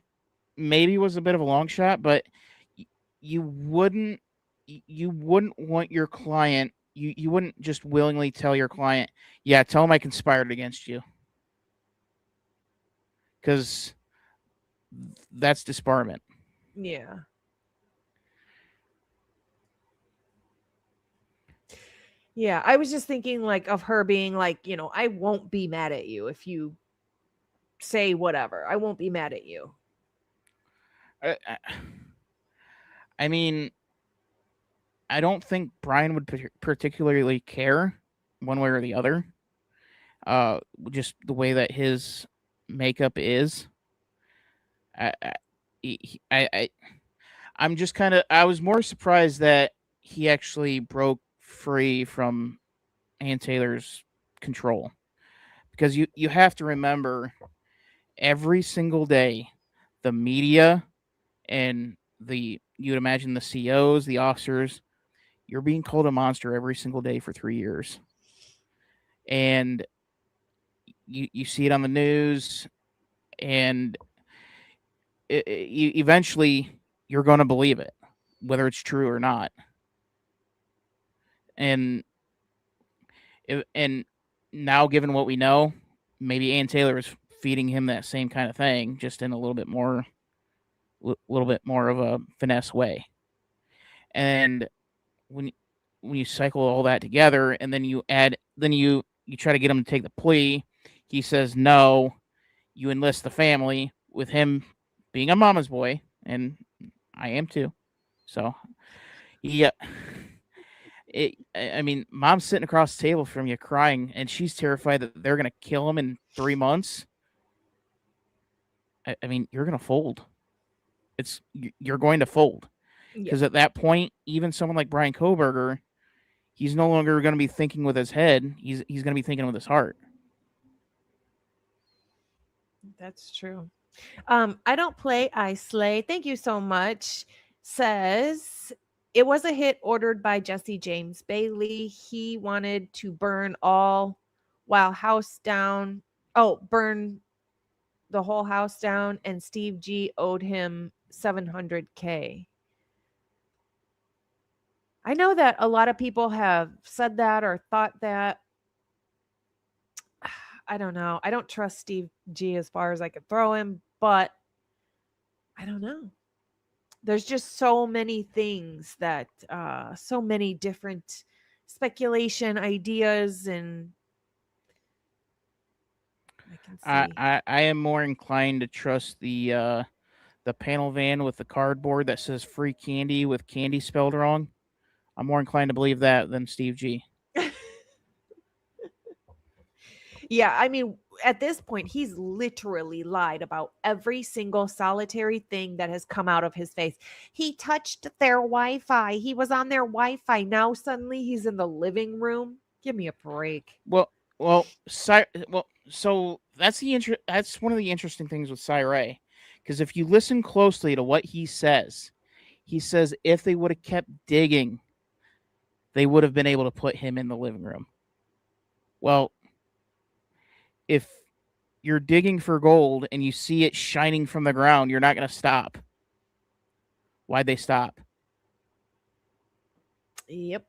maybe was a bit of a long shot, but you wouldn't want your client, you wouldn't just willingly tell your client, yeah, tell him I conspired against you, because that's disbarment. Yeah. Yeah, I was just thinking like of her being like, I won't be mad at you if you say whatever. I won't be mad at you. I mean, I don't think Brian would particularly care one way or the other. Just the way that his makeup is. I'm just kind of. I was more surprised that he actually broke free from Ann Taylor's control, because you have to remember, every single day, the media and you'd imagine the COs, the officers, you're being called a monster every single day for 3 years, and you see it on the news, and eventually you're going to believe it, whether it's true or not. And now, given what we know, maybe Ann Taylor is feeding him that same kind of thing, just in a little bit more of a finesse way. And when you cycle all that together, and then you try to get him to take the plea, he says no. You enlist the family, with him being a mama's boy, and I am too. So, yeah. I mean, mom's sitting across the table from you crying, and she's terrified that they're going to kill him in 3 months. I mean, you're going to fold. You're going to fold. Because at that point, even someone like Bryan Kohberger, he's no longer going to be thinking with his head. He's going to be thinking with his heart. That's true. I don't play, I slay. Thank you so much. Says it was a hit ordered by Jesse James Bailey. He wanted to burn all while house down. Oh, burn the whole house down, and Steve G owed him $700K. I know that a lot of people have said that or thought that. I don't know. I don't trust Steve G as far as I could throw him, but I don't know. There's just so many things that, so many different speculation ideas, and I can see. I am more inclined to trust the panel van with the cardboard that says free candy with candy spelled wrong. I'm more inclined to believe that than Steve G. Yeah, I mean, at this point, he's literally lied about every single solitary thing that has come out of his face. He touched their Wi-Fi. He was on their Wi-Fi. Now suddenly he's in the living room. Give me a break. So that's that's one of the interesting things with Cy, because if you listen closely to what he says if they would have kept digging, they would have been able to put him in the living room. Well, if you're digging for gold and you see it shining from the ground, you're not going to stop. Why'd they stop? Yep.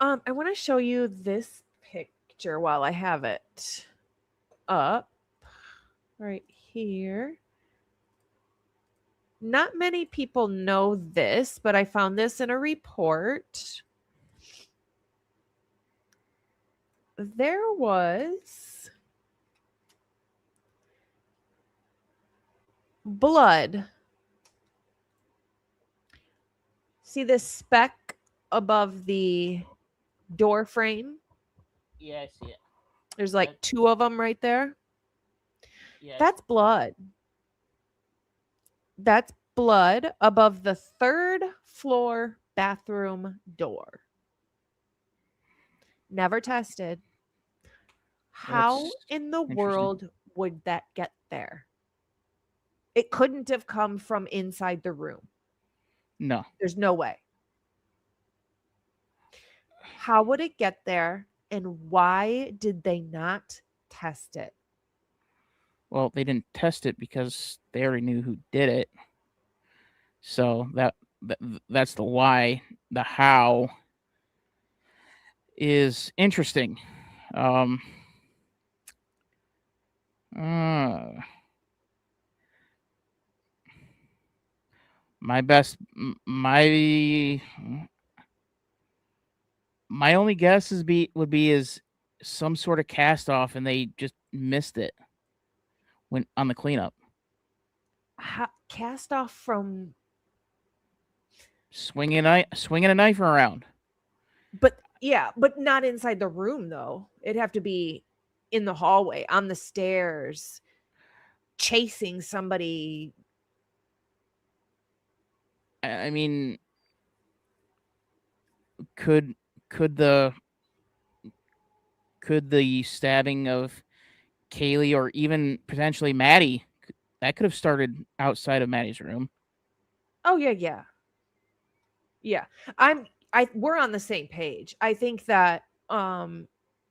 I want to show you this picture while I have it up right here. Not many people know this, but I found this in a report. There was blood. See this speck above the door frame? Yeah, I see it. There's like 2 of them right there. Yeah. That's blood. That's blood above the 3rd floor bathroom door. Never tested. How in the world would that get there? It couldn't have come from inside the room. No. There's no way. How would it get there? And why did they not test it? Well, they didn't test it because they already knew who did it. So that's the why. The how is interesting. Um, uh, my best, my only guess would be is some sort of cast off, and they just missed it when on the cleanup. Cast off from, Swinging a knife around. but yeah, but not inside the room though. It'd have to be in the hallway, on the stairs, chasing somebody. I mean, could the stabbing of Kaylee or even potentially Maddie, that could have started outside of Maddie's room? Oh yeah. We're on the same page. I think that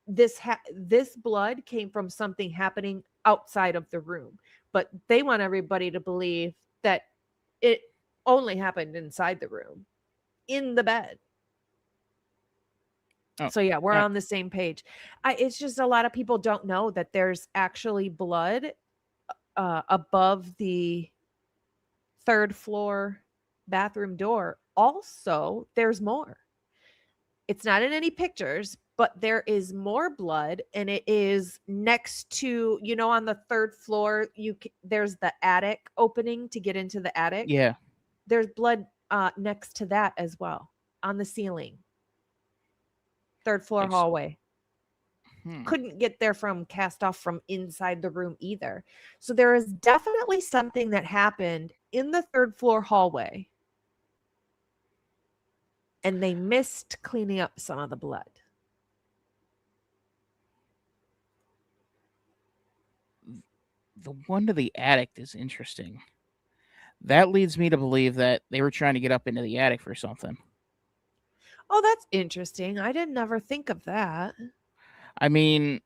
this blood came from something happening outside of the room, but they want everybody to believe that it only happened inside the room, in the bed. Oh, So yeah, we're yeah. on the same page. It's just a lot of people don't know that there's actually blood above the third floor bathroom door. Also, there's more. It's not in any pictures, but there is more blood, and it is next to, on the third floor, there's the attic opening to get into the attic. Yeah. There's blood next to that as well, on the ceiling. Third floor hallway. Couldn't get there from cast off from inside the room either. So there is definitely something that happened in the third floor hallway, and they missed cleaning up some of the blood. The one to the attic is interesting. That leads me to believe that they were trying to get up into the attic for something. Oh, that's interesting. I didn't ever think of that. I mean,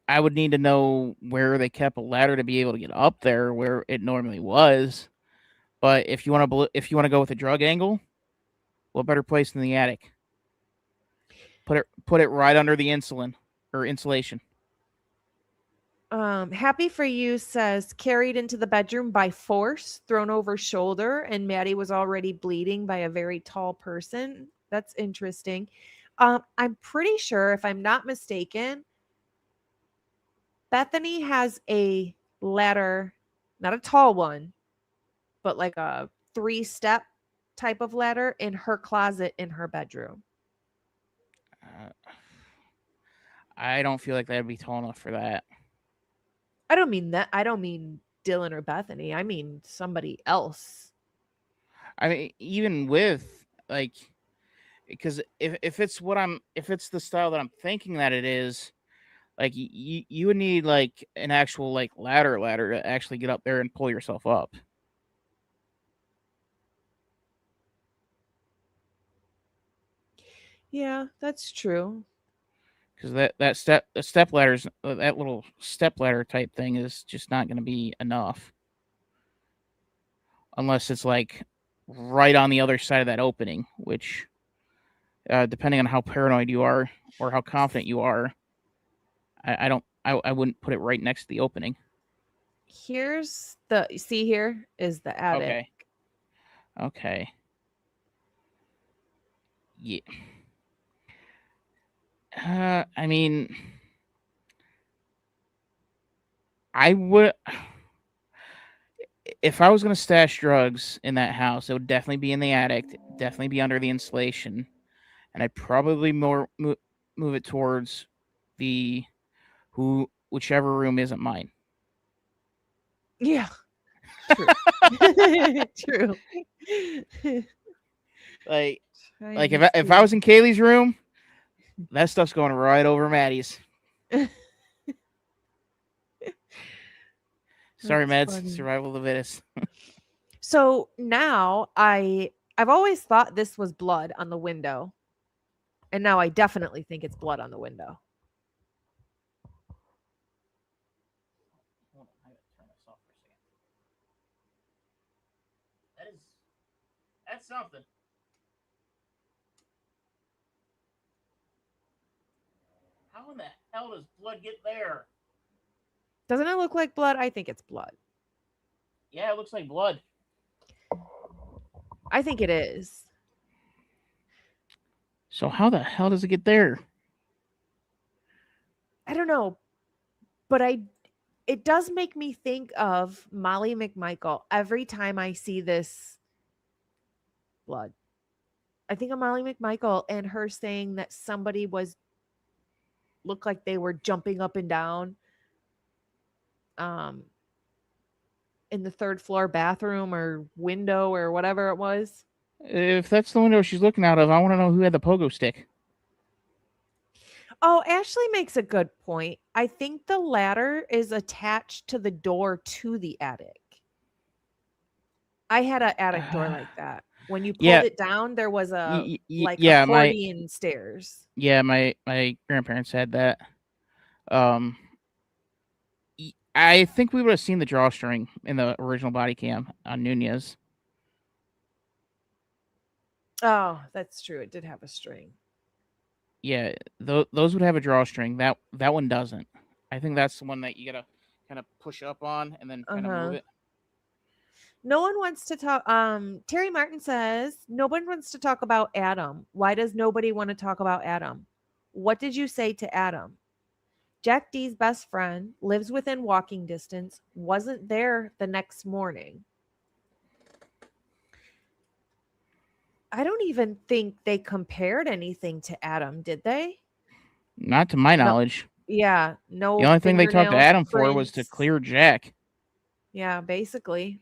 I would need to know where they kept a ladder to be able to get up there where it normally was. But if you want to go with a drug angle, what better place than the attic? Put it right under the insulation. Happy for You says carried into the bedroom by force, thrown over shoulder, and Maddie was already bleeding by a very tall person. That's interesting. I'm pretty sure, if I'm not mistaken, Bethany has a ladder, not a tall one, but like a 3-step type of ladder in her closet in her bedroom. I don't feel like that'd be tall enough for that. I don't mean that. I don't mean Dylan or Bethany. I mean somebody else. I mean, even with like, because if it's the style that I'm thinking that it is, like you would need like an actual like ladder to actually get up there and pull yourself up. Yeah, that's true. Because that step ladders, that little step ladder type thing is just not going to be enough, unless it's like right on the other side of that opening, which, depending on how paranoid you are or how confident you are, I wouldn't put it right next to the opening. Here's see here is the attic. Okay. Yeah. I mean, I would, if I was going to stash drugs in that house, it would definitely be in the attic, definitely be under the insulation, and I'd probably move it towards whichever room isn't mine. Yeah. True. True. Like if I was in Kaylee's room, that stuff's going right over Maddie's. Sorry, Meds. Funny. Survival of the fittest. So now I've always thought this was blood on the window, And now I definitely think it's blood on the window. Hold on, I gotta turn this off for a second. That's something. How in the hell does blood get there? Doesn't it look like blood? I think it's blood. Yeah, it looks like blood. I think it is. So how the hell does it get there? I don't know, but it does make me think of Molly McMichael every time I see this blood. I think of Molly McMichael and her saying that somebody looked like they were jumping up and down in the third floor bathroom or window or whatever it was. If that's the window she's looking out of, I want to know who had the pogo stick. Oh, Ashley makes a good point. I think the ladder is attached to the door to the attic. I had an attic door like that. When you pulled it down, there was a accordion stairs. Yeah, my grandparents had that. I think we would have seen the drawstring in the original body cam on Nunez. Oh, that's true. It did have a string. Yeah, those would have a drawstring. That one doesn't. I think that's the one that you gotta kind of push up on and then kind of move it. No one wants to talk. Terry Martin says no one wants to talk about Adam. Why does nobody want to talk about Adam? What did you say to Adam? Jack D's best friend lives within walking distance, wasn't there the next morning. I don't even think they compared anything to Adam, did they? Not to my knowledge. Yeah, no. The only thing they talked to Adam for was to clear Jack. Yeah, basically.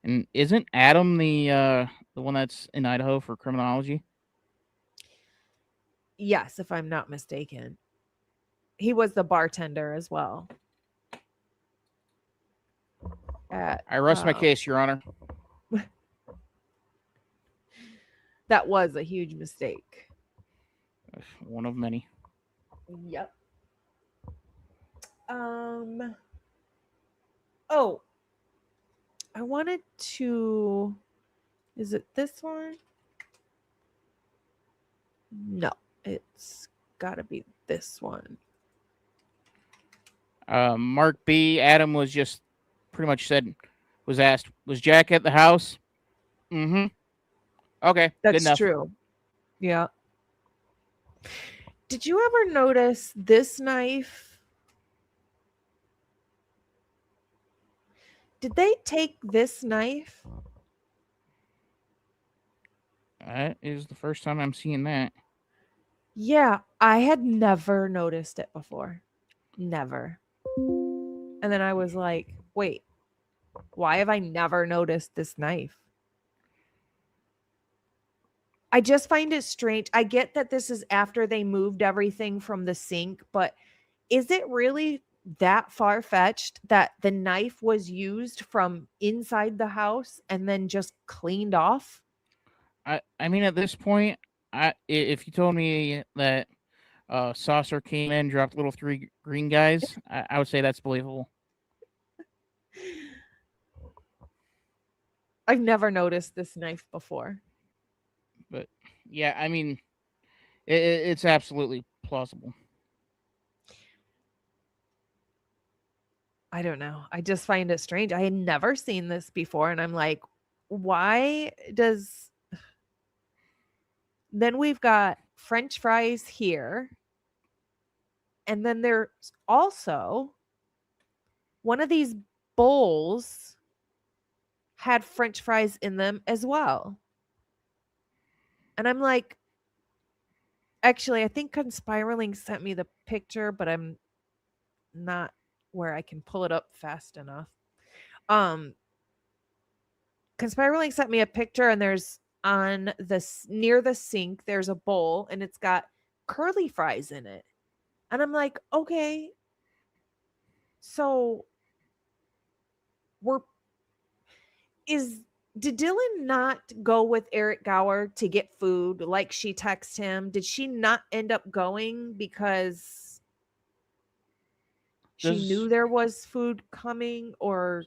And isn't Adam the one that's in Idaho for criminology? Yes, if I'm not mistaken. He was the bartender as well. I rest my case, Your Honor. That was a huge mistake. One of many. Yep. Oh, I wanted to. Is it this one? No, it's got to be this one. Mark B. Adam was just pretty much was asked, was Jack at the house? Mm-hmm. Okay, that's good enough. True. Yeah. Did you ever notice this knife? Did they take this knife? That is the first time I'm seeing that. Yeah, I had never noticed it before. Never. And then I was like, wait, why have I never noticed this knife? I just find it strange. I get that this is after they moved everything from the sink, but is it really that far-fetched that the knife was used from inside the house and then just cleaned off? I mean, at this point, if you told me that Saucer came in, dropped little 3 green guys, I would say that's believable. I've never noticed this knife before. But yeah, I mean, it's absolutely plausible. I don't know. I just find it strange. I had never seen this before. And I'm like, why does. Then we've got French fries here. And then there's also one of these bowls had French fries in them as well. And I'm like, actually, I think Conspiraling sent me the picture, but I'm not where I can pull it up fast enough. Conspiraling sent me a picture, and there's on this near the sink, there's a bowl, and it's got curly fries in it. And I'm like, okay, so did Dylan not go with Eric Gower to get food like she texted him? Did she not end up going because she knew there was food coming or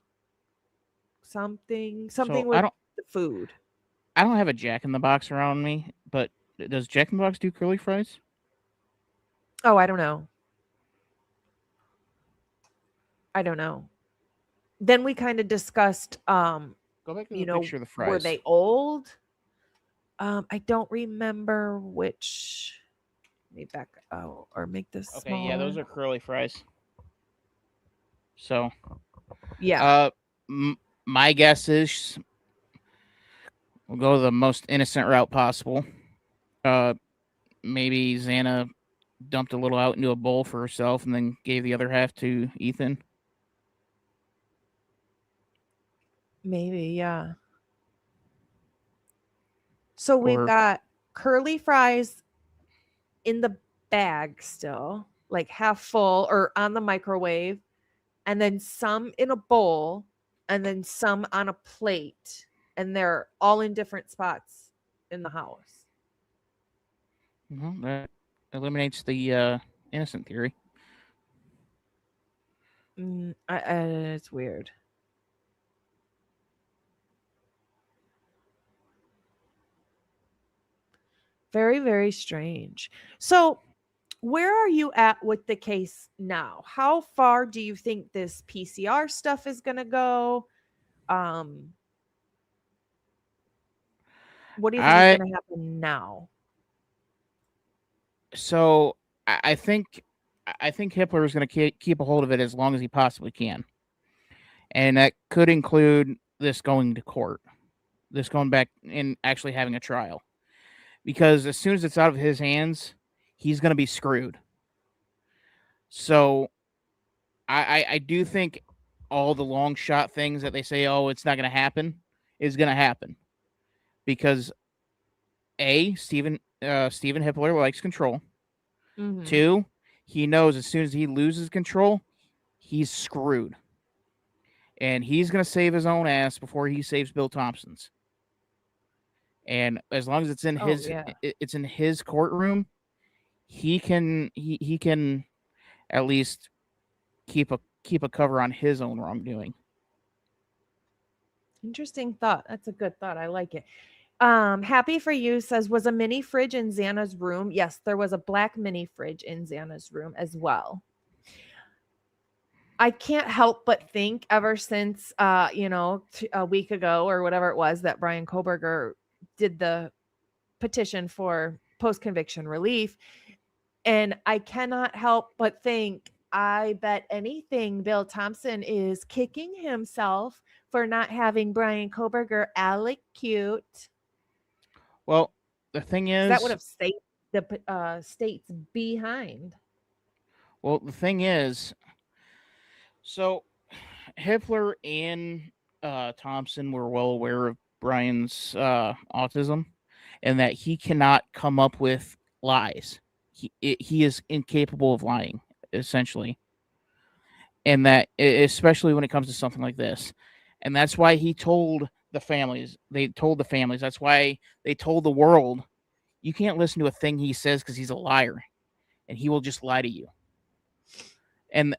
something? Something So with the food. I don't have a Jack in the Box around me, but does Jack in the Box do curly fries? Oh, I don't know. I don't know. Then we kind of discussed Go back to you the know, picture of the were fries. they old? I don't remember which. Let me back or make this Okay, smaller. yeah, those are curly fries. So, yeah. My guess is we'll go the most innocent route possible. Maybe Xana dumped a little out into a bowl for herself and then gave the other half to Ethan. Maybe, yeah. So we've got curly fries in the bag still, like half full or on the microwave, and then some in a bowl, and then some on a plate, and they're all in different spots in the house. Well, that eliminates the innocent theory. It's weird. Very, very strange. So, where are you at with the case now? How far do you think this PCR stuff is going to go? What do you think is going to happen now? So I think Hitler is going to keep a hold of it as long as he possibly can, and that could include this going to court, this going back and actually having a trial, because as soon as it's out of his hands, he's going to be screwed. So I do think all the long shot things that they say, oh, it's not going to happen, is going to happen, because Stephen Hitler likes control. Mm-hmm. 2, he knows as soon as he loses control, he's screwed. And he's going to save his own ass before he saves Bill Thompson's. And as long as it's in it's in his courtroom, he can at least keep a cover on his own wrongdoing. Interesting thought. That's a good thought. I like it. Happy for You says, was a mini fridge in Xana's room? Yes, there was a black mini fridge in Xana's room as well. I can't help but think ever since, a week ago or whatever it was that Bryan Kohberger did the petition for post-conviction relief. And I cannot help but think, I bet anything Bill Thompson is kicking himself for not having Bryan Kohberger allocute. Well, the thing is, that would have saved the states behind. Well, the thing is, so Hitler and Thompson were well aware of Bryan's autism, and that he cannot come up with lies. He is incapable of lying, essentially, and that especially when it comes to something like this, and that's why he told the families. They told the families. That's why they told the world, you can't listen to a thing he says because he's a liar, and he will just lie to you. And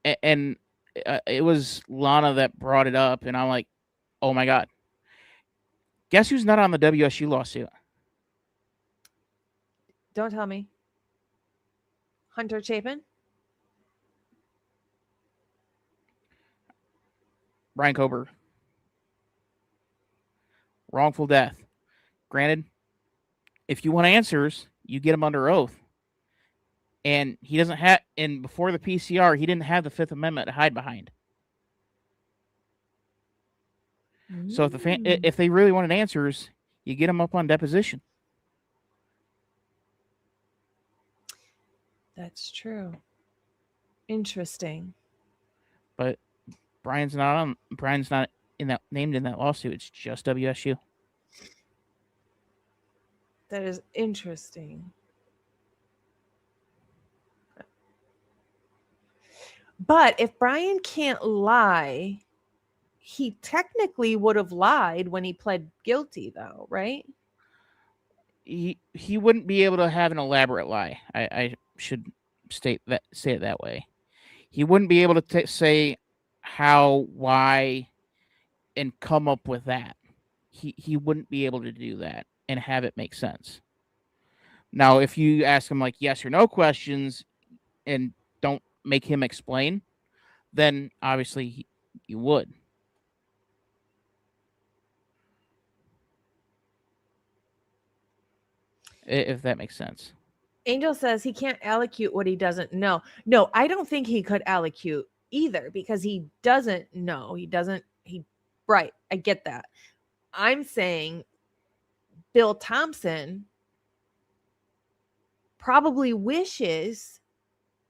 it was Lana that brought it up, and I'm like, oh my God. Guess who's not on the WSU lawsuit? Don't tell me. Hunter Chapin? Bryan Kohberger. Wrongful death. Granted, if you want answers, you get them under oath. And he doesn't have, and before the PCR, he didn't have the Fifth Amendment to hide behind. So if they really wanted answers, you get them up on deposition. That's true. Interesting. But Bryan's not named in that lawsuit. It's just WSU. That is interesting. But if Bryan can't lie, he technically would have lied when he pled guilty, though, right? He wouldn't be able to have an elaborate lie. I should say it that way. He wouldn't be able to say how, why, and come up with that. He wouldn't be able to do that and have it make sense. Now, if you ask him like yes or no questions and don't make him explain, then obviously you would. If that makes sense. Angel says he can't allocute what he doesn't know. No, I don't think he could allocute either because he doesn't know. Right. I get that. I'm saying Bill Thompson probably wishes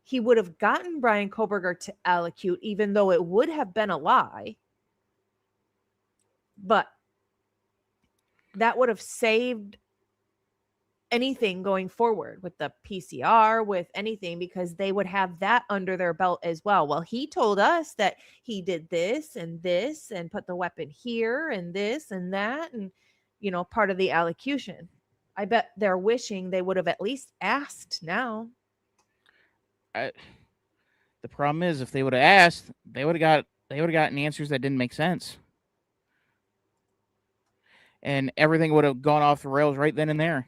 he would have gotten Bryan Kohberger to allocute, even though it would have been a lie. But that would have saved anything going forward with the PCR, with anything, because they would have that under their belt as well. Well, he told us that he did this and put the weapon here and this and that, and, you know, part of the allocution. I bet they're wishing they would have at least asked now. The problem is, if they would have asked, they would have gotten answers that didn't make sense. And everything would have gone off the rails right then and there.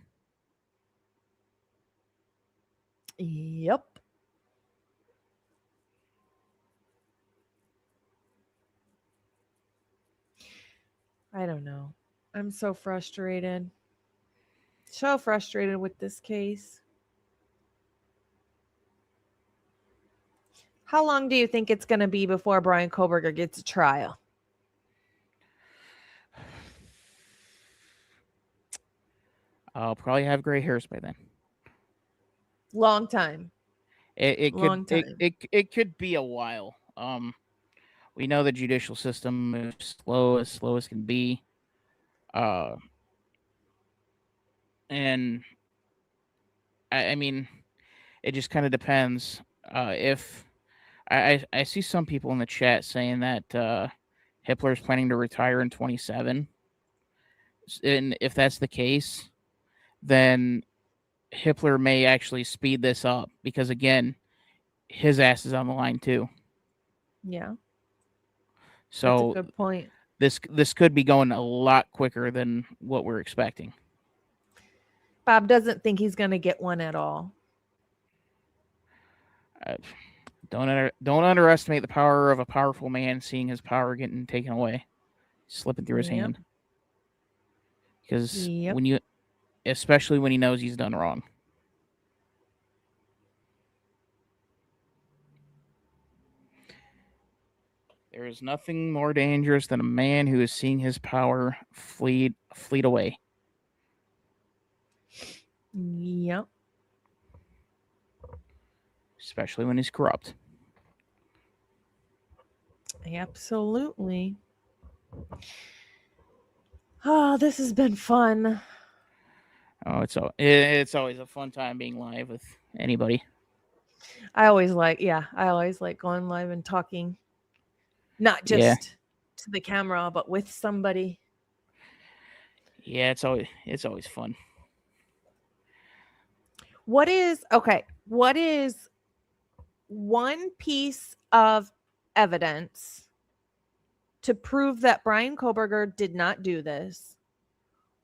Yep. I don't know. I'm so frustrated. So frustrated with this case. How long do you think it's going to be before Bryan Kohberger gets a trial? I'll probably have gray hairs by then. Long time. It Long could time. it could be a while. We know the judicial system moves slow as can be. And I mean, it just kind of depends. If I see some people in the chat saying that Hitler is planning to retire in 27, and if that's the case, then Hitler may actually speed this up because, again, his ass is on the line too. Yeah. So that's a good point. This could be going a lot quicker than what we're expecting. Bob doesn't think he's going to get one at all. Don't underestimate the power of a powerful man seeing his power getting taken away, slipping through his hand. Because especially when he knows he's done wrong. There is nothing more dangerous than a man who is seeing his power fleet away. Yep. Especially when he's corrupt. Absolutely. Oh, this has been fun. Oh, it's always a fun time being live with anybody. I always like going live and talking. Not just to the camera, but with somebody. Yeah, it's always fun. What is one piece of evidence to prove that Bryan Kohberger did not do this?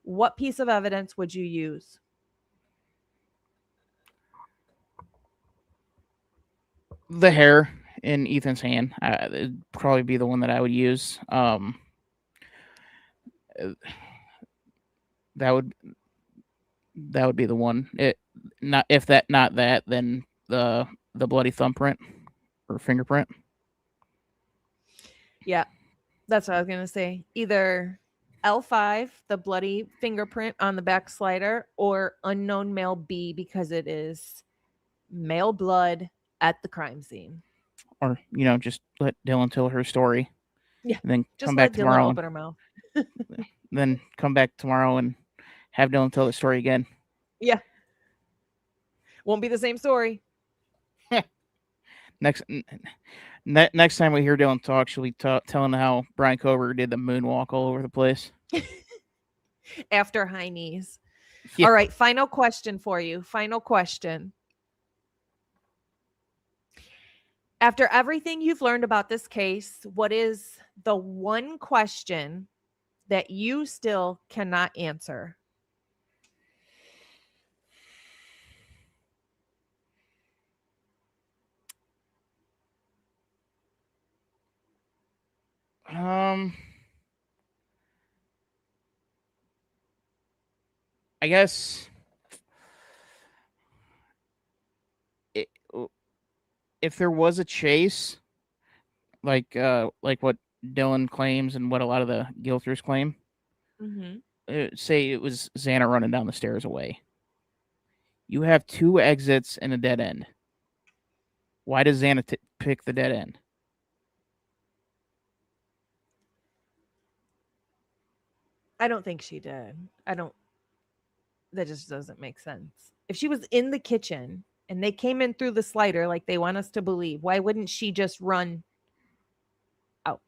What piece of evidence would you use? The hair in Ethan's hand. It'd probably be the one that I would use. That would be the one. Not that, then the bloody thumbprint or fingerprint. Yeah, that's what I was gonna say. Either L5, the bloody fingerprint on the back slider, or unknown male B, because it is male blood at the crime scene. Or, just let Dylan tell her story. Yeah. And then just come back let tomorrow. Dylan open her mouth. Then come back tomorrow and have Dylan tell the story again. Yeah. Won't be the same story. Next Next time we hear Dylan talk, she'll be telling how Bryan Kohberger did the moonwalk all over the place. After high knees. Yeah. All right, final question for you. Final question. After everything you've learned about this case, what is the one question that you still cannot answer? I guess if there was a chase, like what Dylan claims and what a lot of the guilters claim, say it was Xana running down the stairs away. You have 2 exits and a dead end. Why does Xana pick the dead end? I don't think she did. That just doesn't make sense. If she was in the kitchen and they came in through the slider like they want us to believe, why wouldn't she just run out?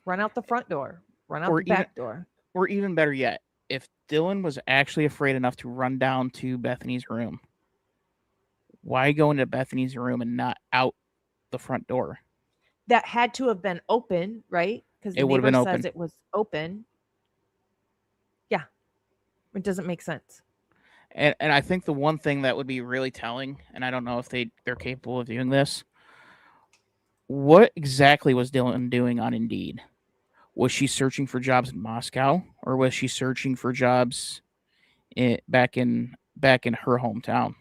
Run out the front door. Run out the back door. Or even better yet, if Dylan was actually afraid enough to run down to Bethany's room, why go into Bethany's room and not out the front door? That had to have been open, right? Because the neighbor says it was open. Yeah. It doesn't make sense. And I think the one thing that would be really telling, and I don't know if they're capable of doing this, what exactly was Dylan doing on Indeed? Was she searching for jobs in Moscow, or was she searching for jobs back in her hometown?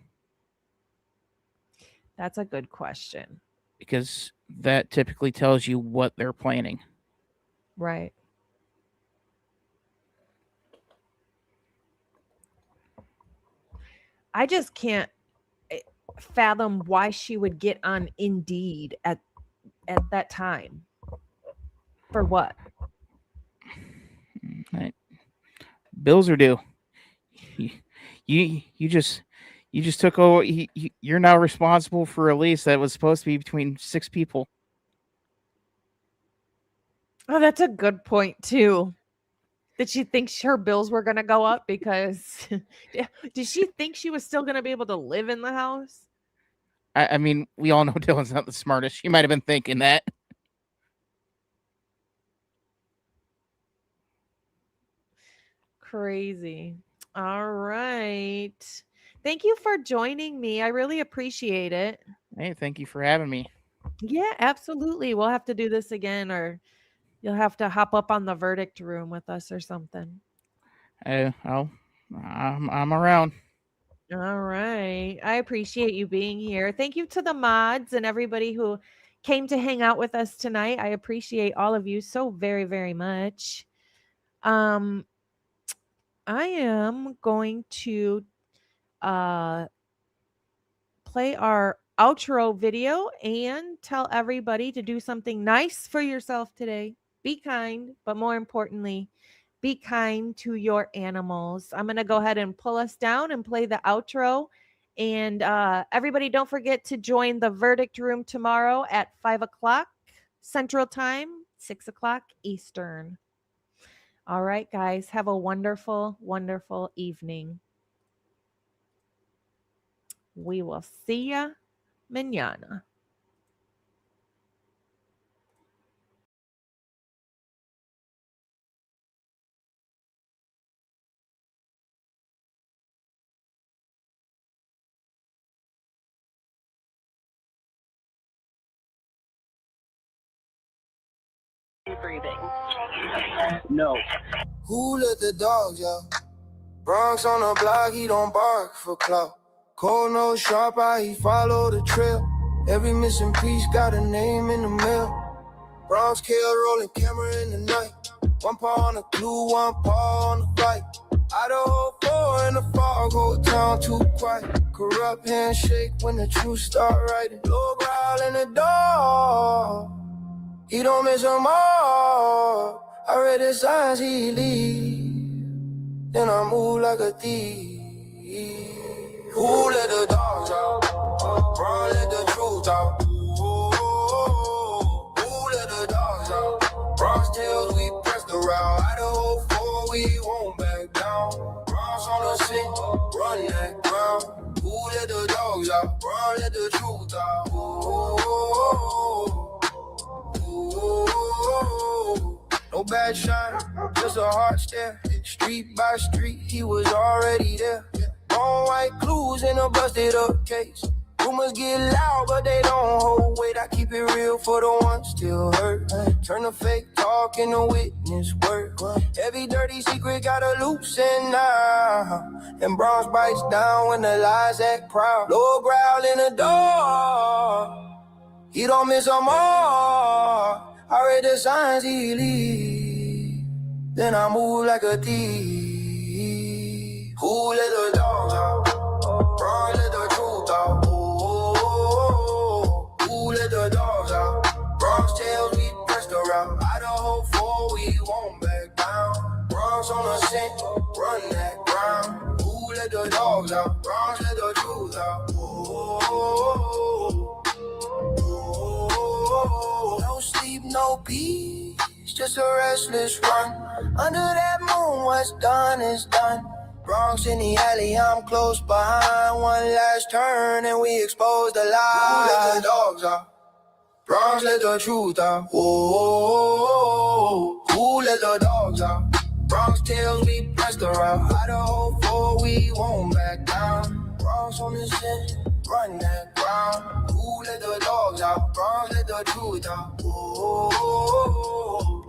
That's a good question. Because that typically tells you what they're planning. Right. I just can't fathom why she would get on Indeed at that time. For what? Right. Bills are due. You just took over. You're now responsible for a lease that was supposed to be between 6 people. Oh, that's a good point too. Did she think her bills were going to go up because did she think she was still going to be able to live in the house? I mean, we all know Dylan's not the smartest. She might have been thinking that. Crazy. All right. Thank you for joining me. I really appreciate it. Hey, thank you for having me. Yeah, absolutely. We'll have to do this again, or you'll have to hop up on the verdict room with us or something. I'm around. All right. I appreciate you being here. Thank you to the mods and everybody who came to hang out with us tonight. I appreciate all of you so very, very much. I am going to play our outro video and tell everybody to do something nice for yourself today. Be kind, but more importantly, be kind to your animals. I'm going to go ahead and pull us down and play the outro. And everybody, don't forget to join the verdict room tomorrow at 5 o'clock Central Time, 6 o'clock Eastern. All right, guys, have a wonderful, wonderful evening. We will see ya mañana. Breathing. No. Who let the dogs out? Bronx on the block, he don't bark for clout. Cold no sharp eye, he follow the trail. Every missing piece got a name in the mail. Bronx kill rolling camera in the night. One paw on the clue, one paw on the fight. Idaho 4 in the fog, whole town too quiet. Corrupt handshake when the truth start writing. Low growl in the door, he don't miss them all. I read the signs he leave, then I move like a thief. Who let the dogs out? Run, let the truth out. around Idaho 4, we won't back down. Bronx on the scene, run that ground. Who let the dogs out? Run, let the truth out. No bad shine, just a hard stare. Street by street, he was already there. Long white clues in a busted up case. Rumors get loud, but they don't hold weight. I keep it real for the ones still hurt. Turn the fake talk into witness work. Every dirty secret got a loose and now. And Bronx bites down when the lies act proud. Low growl in the door. He don't miss a mark. I read the signs he leave. Then I move like a thief. Who let the dogs out? Bronx let the truth out. Who let the dogs out? Bronxtails, we pressed around. Idaho 4, we won't back down. Bronx on the scent, run that ground. Who let the dogs out? Bronx let the truth out. No sleep, no peace, just a restless run. Under that moon, what's done is done. Bronx in the alley, I'm close behind. One last turn and we expose the lie. Who let the dogs out? Bronx let the truth out. Whoa, who let the dogs out? Bronxtails, we pressed around. Idaho 4, we won't back down. Bronx on the scent, run that ground. Who let the dogs out? Bronx let the truth out. Whoa, whoa.